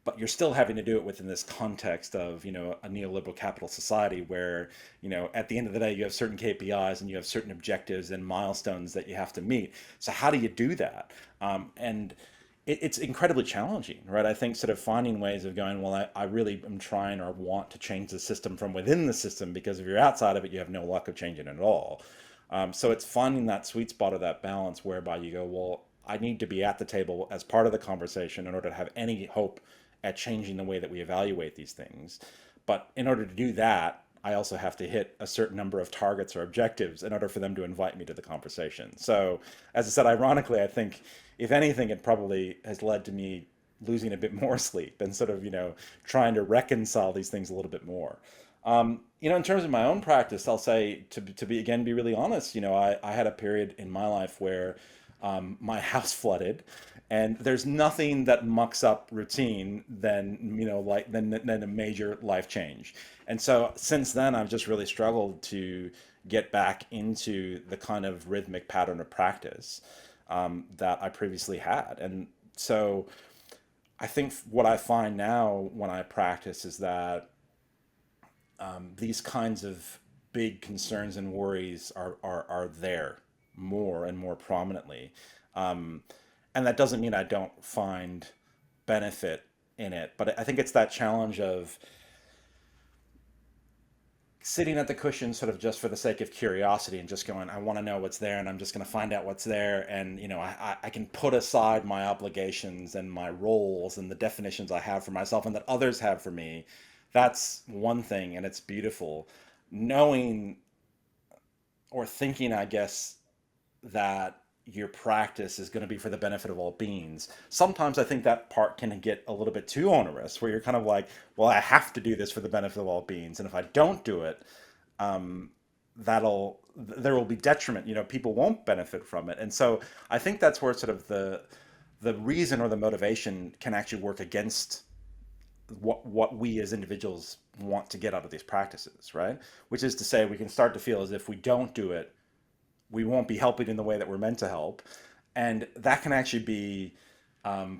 B: But you're still having to do it within this context of, a neoliberal capital society where, at the end of the day, you have certain KPIs and you have certain objectives and milestones that you have to meet. So how do you do that? And it's incredibly challenging, right? I think sort of finding ways of going, well, I really am trying or want to change the system from within the system, because if you're outside of it, you have no luck of changing it at all. So it's finding that sweet spot of that balance whereby you go, well, I need to be at the table as part of the conversation in order to have any hope at changing the way that we evaluate these things. But in order to do that, I also have to hit a certain number of targets or objectives in order for them to invite me to the conversation. So, as I said, ironically, I think if anything, it probably has led to me losing a bit more sleep and sort of, trying to reconcile these things a little bit more. In terms of my own practice, I'll say to be really honest, I had a period in my life where my house flooded, and there's nothing that mucks up routine than a major life change. And so since then, I've just really struggled to get back into the kind of rhythmic pattern of practice that I previously had. And so I think what I find now when I practice is that these kinds of big concerns and worries are there more and more prominently. And that doesn't mean I don't find benefit in it, but I think it's that challenge of sitting at the cushion sort of just for the sake of curiosity and just going, I want to know what's there and I'm just going to find out what's there. And, I can put aside my obligations and my roles and the definitions I have for myself and that others have for me. That's one thing, and it's beautiful. Knowing or thinking, I guess, that your practice is going to be for the benefit of all beings. Sometimes I think that part can get a little bit too onerous, where you're kind of like, well, I have to do this for the benefit of all beings, and if I don't do it, um, there will be detriment. People won't benefit from it, and so I think that's where sort of the reason or the motivation can actually work against what we as individuals want to get out of these practices, right? Which is to say, we can start to feel as if we don't do it, we won't be helping in the way that we're meant to help. And that can actually be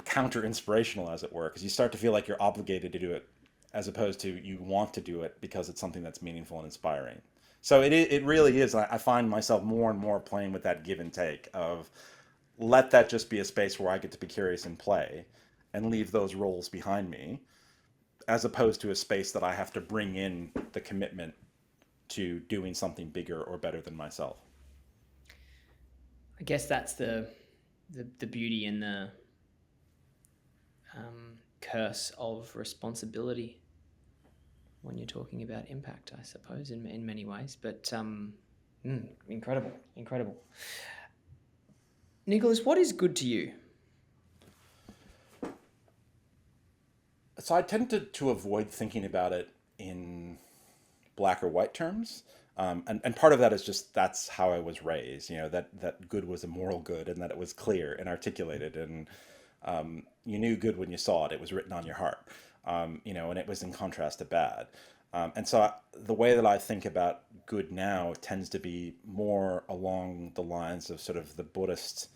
B: counter inspirational, as it were, because you start to feel like you're obligated to do it as opposed to you want to do it because it's something that's meaningful and inspiring. So it really is. I find myself more and more playing with that give and take of let that just be a space where I get to be curious and play and leave those roles behind me, as opposed to a space that I have to bring in the commitment to doing something bigger or better than myself.
A: I guess that's the beauty and the curse of responsibility when you're talking about impact, I suppose, in many ways. But incredible. Nicholas, what is good to you?
B: So I tend to avoid thinking about it in black or white terms. And part of that is just that's how I was raised, that good was a moral good and that it was clear and articulated. And you knew good when you saw it. It was written on your heart, and it was in contrast to bad. And so the way that I think about good now tends to be more along the lines of sort of the Buddhist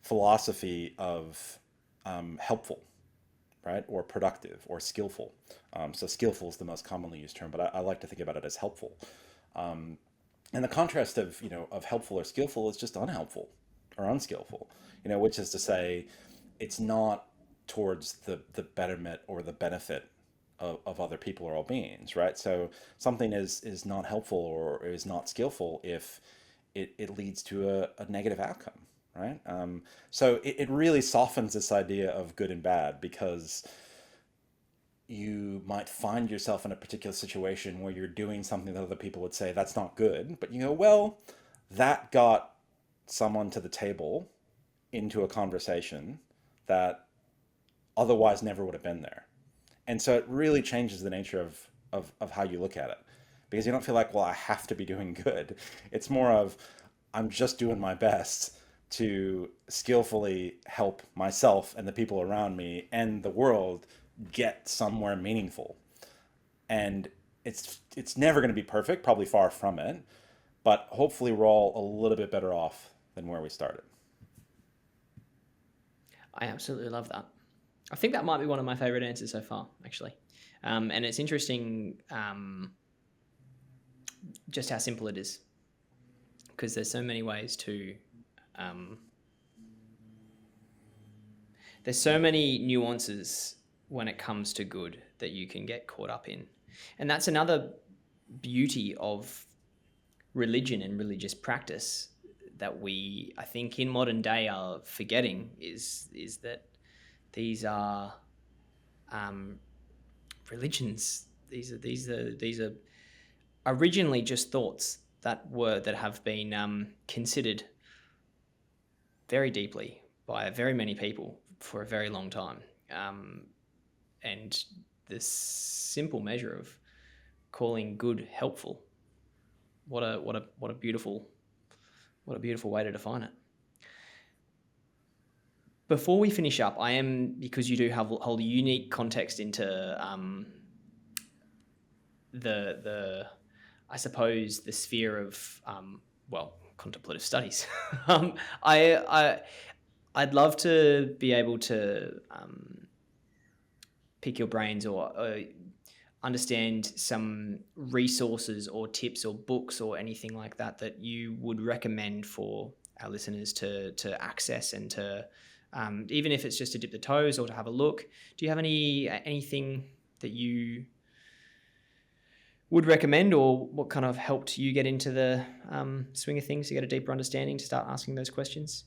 B: philosophy of helpful, right? Or productive or skillful. So skillful is the most commonly used term, but I like to think about it as helpful. And the contrast of helpful or skillful is just unhelpful or unskillful, which is to say it's not towards the betterment or the benefit of other people or all beings, right? So something is not helpful or is not skillful if it leads to a negative outcome, right? So it really softens this idea of good and bad, because you might find yourself in a particular situation where you're doing something that other people would say that's not good, but you go, well, that got someone to the table into a conversation that otherwise never would have been there. And so it really changes the nature of how you look at it, because you don't feel like, well, I have to be doing good. It's more of, I'm just doing my best to skillfully help myself and the people around me and the world get somewhere meaningful. And it's never going to be perfect, probably far from it, but hopefully we're all a little bit better off than where we started.
A: I absolutely love that. I think that might be one of my favorite answers so far, actually. And it's interesting just how simple it is, because there's so many ways to there's so many nuances when it comes to good that you can get caught up in. And that's another beauty of religion and religious practice that we, I think, in modern day are forgetting is that these are religions. These are originally just thoughts that have been considered very deeply by very many people for a very long time. And this simple measure of calling good helpful, what a beautiful way to define it. Before we finish up, because you do hold a unique context into the I suppose the sphere of contemplative studies. I'd love to be able to pick your brains or understand some resources or tips or books or anything like that you would recommend for our listeners to access and to even if it's just to dip the toes or to have a look. Do you have anything that you would recommend, or what kind of helped you get into the swing of things to get a deeper understanding, to start asking those questions?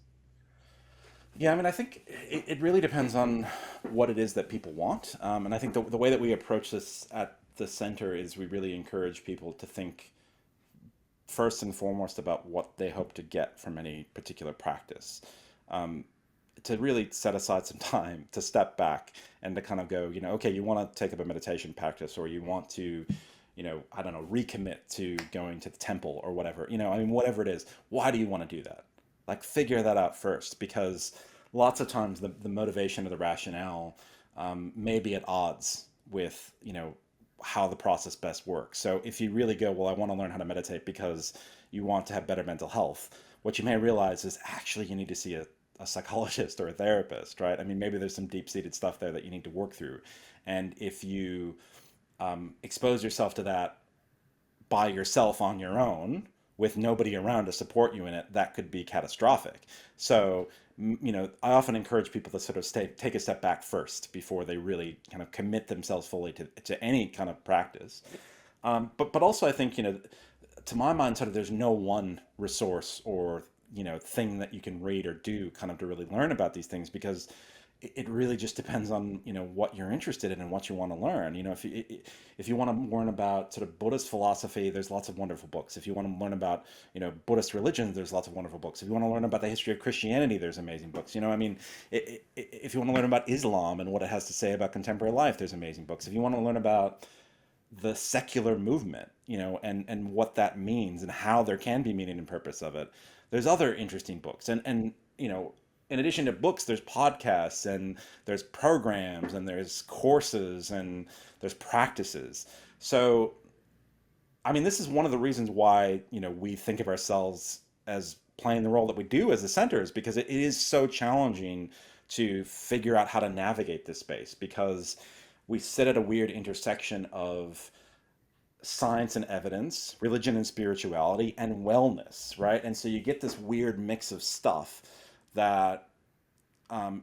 B: Yeah, I mean, I think it really depends on what it is that people want. And I think the way that we approach this at the center is we really encourage people to think first and foremost about what they hope to get from any particular practice. Um, to really set aside some time to step back and to kind of go, okay, you want to take up a meditation practice, or you want to, I don't know, recommit to going to the temple or whatever, I mean, whatever it is, why do you want to do that? Like, figure that out first, because lots of times the motivation or the rationale may be at odds with, how the process best works. So if you really go, well, I want to learn how to meditate because you want to have better mental health, what you may realize is actually you need to see a psychologist or a therapist, right? I mean, maybe there's some deep-seated stuff there that you need to work through. And if you expose yourself to that by yourself on your own with nobody around to support you in it, that could be catastrophic. So, I often encourage people to sort of take a step back first before they really kind of commit themselves fully to any kind of practice. But also I think, to my mind, sort of there's no one resource or, thing that you can read or do kind of to really learn about these things, because it really just depends on, what you're interested in and what you want to learn. If you want to learn about sort of Buddhist philosophy, there's lots of wonderful books. If you want to learn about, Buddhist religions, there's lots of wonderful books. If you want to learn about the history of Christianity, there's amazing books. I mean, if you want to learn about Islam and what it has to say about contemporary life, there's amazing books. If you want to learn about the secular movement, and what that means and how there can be meaning and purpose of it, there's other interesting books. And in addition to books, there's podcasts and there's programs and there's courses and there's practices. So, I mean, this is one of the reasons why, we think of ourselves as playing the role that we do as a center, is because it is so challenging to figure out how to navigate this space, because we sit at a weird intersection of science and evidence, religion and spirituality, and wellness, right? And so you get this weird mix of stuff that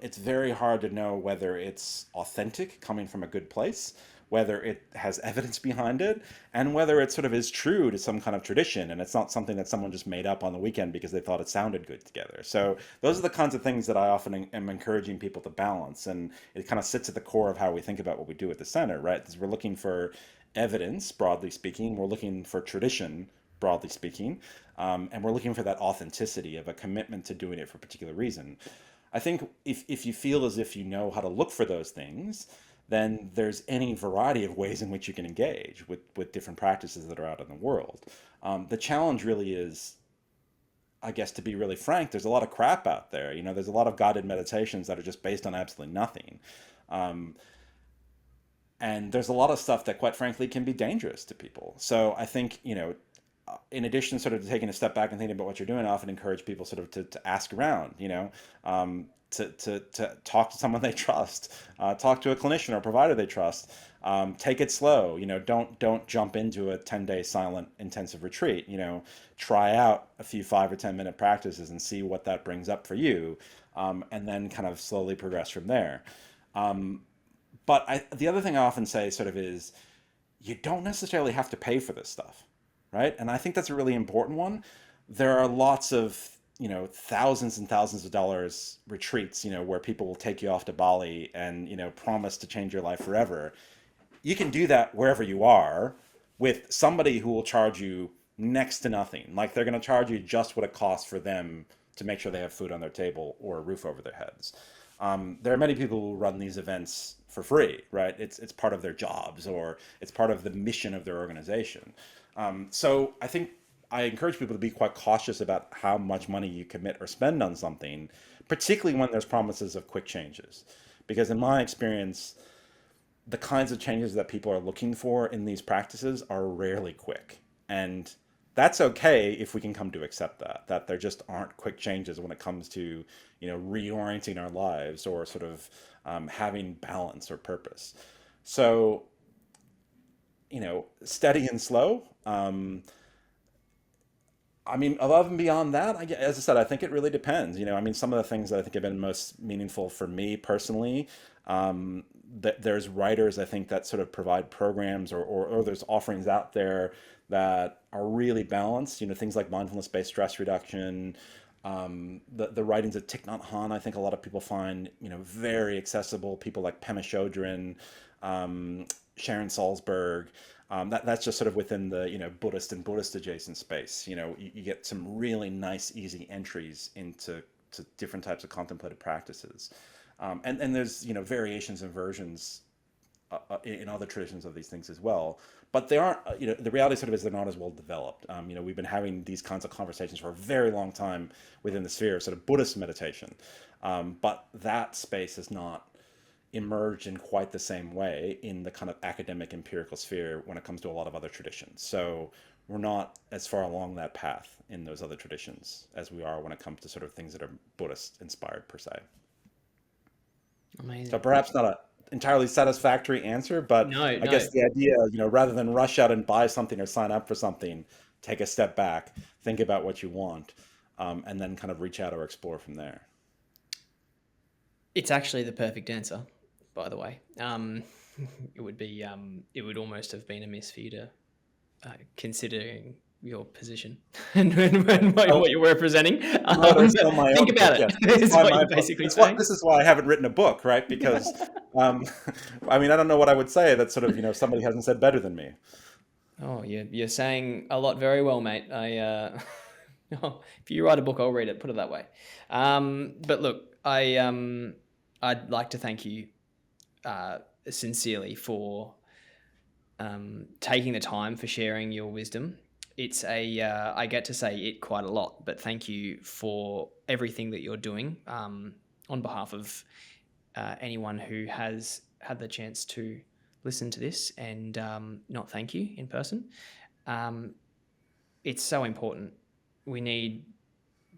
B: it's very hard to know whether it's authentic, coming from a good place, whether it has evidence behind it, and whether it sort of is true to some kind of tradition, and it's not something that someone just made up on the weekend because they thought it sounded good together. So those are the kinds of things that I often am encouraging people to balance, and it kind of sits at the core of how we think about what we do at the center, right? Because we're looking for evidence, broadly speaking, we're looking for tradition, broadly speaking, and we're looking for that authenticity of a commitment to doing it for a particular reason. I think if you feel as if you know how to look for those things, then there's any variety of ways in which you can engage with different practices that are out in the world. The challenge really is, I guess, to be really frank, there's a lot of crap out there. There's a lot of guided meditations that are just based on absolutely nothing. And there's a lot of stuff that, quite frankly, can be dangerous to people. So I think, in addition sort of to taking a step back and thinking about what you're doing, I often encourage people sort of to ask around, to talk to someone they trust, talk to a clinician or provider they trust, take it slow, don't jump into a 10-day silent intensive retreat, try out a few 5 or 10 minute practices and see what that brings up for you, and then kind of slowly progress from there. But the other thing I often say sort of is, you don't necessarily have to pay for this stuff, right? And I think that's a really important one. There are lots of, thousands and thousands of dollars retreats, where people will take you off to Bali and, promise to change your life forever. You can do that wherever you are with somebody who will charge you next to nothing. Like, they're going to charge you just what it costs for them to make sure they have food on their table or a roof over their heads. There are many people who run these events for free, right? It's part of their jobs, or it's part of the mission of their organization. So I think I encourage people to be quite cautious about how much money you commit or spend on something, particularly when there's promises of quick changes. Because in my experience, the kinds of changes that people are looking for in these practices are rarely quick. And that's okay if we can come to accept that there just aren't quick changes when it comes to, reorienting our lives, or sort of having balance or purpose. So, steady and slow. I mean, above and beyond that, as I said, I think it really depends. I mean, some of the things that I think have been most meaningful for me personally, there's writers, I think, that sort of provide programs or there's offerings out there that are really balanced. Things like mindfulness-based stress reduction. The writings of Thich Nhat Hanh, I think a lot of people find, very accessible. People like Pema Chodron, Sharon Salzberg. That's just sort of within the, Buddhist and Buddhist adjacent space. You get some really nice, easy entries into different types of contemplative practices. And there's, variations and versions in other traditions of these things as well. But they aren't, the reality sort of is they're not as well developed. We've been having these kinds of conversations for a very long time within the sphere of sort of Buddhist meditation. But that space has not emerged in quite the same way in the kind of academic empirical sphere when it comes to a lot of other traditions. So we're not as far along that path in those other traditions as we are when it comes to sort of things that are Buddhist inspired per se.
A: Amazing.
B: So perhaps not a entirely satisfactory answer, but
A: No.
B: I guess the idea, rather than rush out and buy something or sign up for something, take a step back, think about what you want, and then kind of reach out or explore from there.
A: It's actually the perfect answer, by the way. It would almost have been amiss for you to, considering your position and what you're representing.
B: Think about it.
A: Yes. Is what you're basically saying.
B: This is why I haven't written a book, right? Because, I don't know what I would say that sort of, somebody hasn't said better than me.
A: Oh, you're saying a lot very well, mate. If you write a book, I'll read it. Put it that way. But look, I'd like to thank you sincerely for taking the time for sharing your wisdom. It's I get to say it quite a lot, but thank you for everything that you're doing on behalf of anyone who has had the chance to listen to this and not thank you in person. It's so important. We need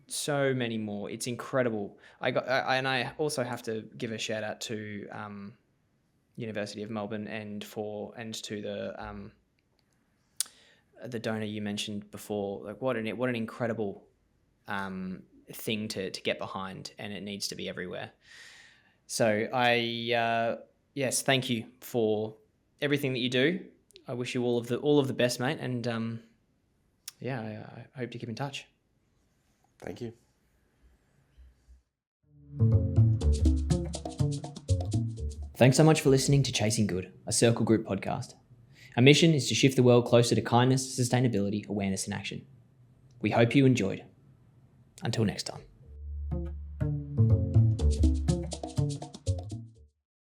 A: so many more. It's incredible. I also have to give a shout out to University of Melbourne and to the donor you mentioned before. Like what an incredible thing to get behind, and it needs to be everywhere. So yes, thank you for everything that you do. I wish you all of the best, mate, and I hope to keep in touch.
B: Thank you.
A: Thanks so much for listening to Chasing Good, a Circle Group podcast. Our mission is to shift the world closer to kindness, sustainability, awareness, and action. We hope you enjoyed. Until next time.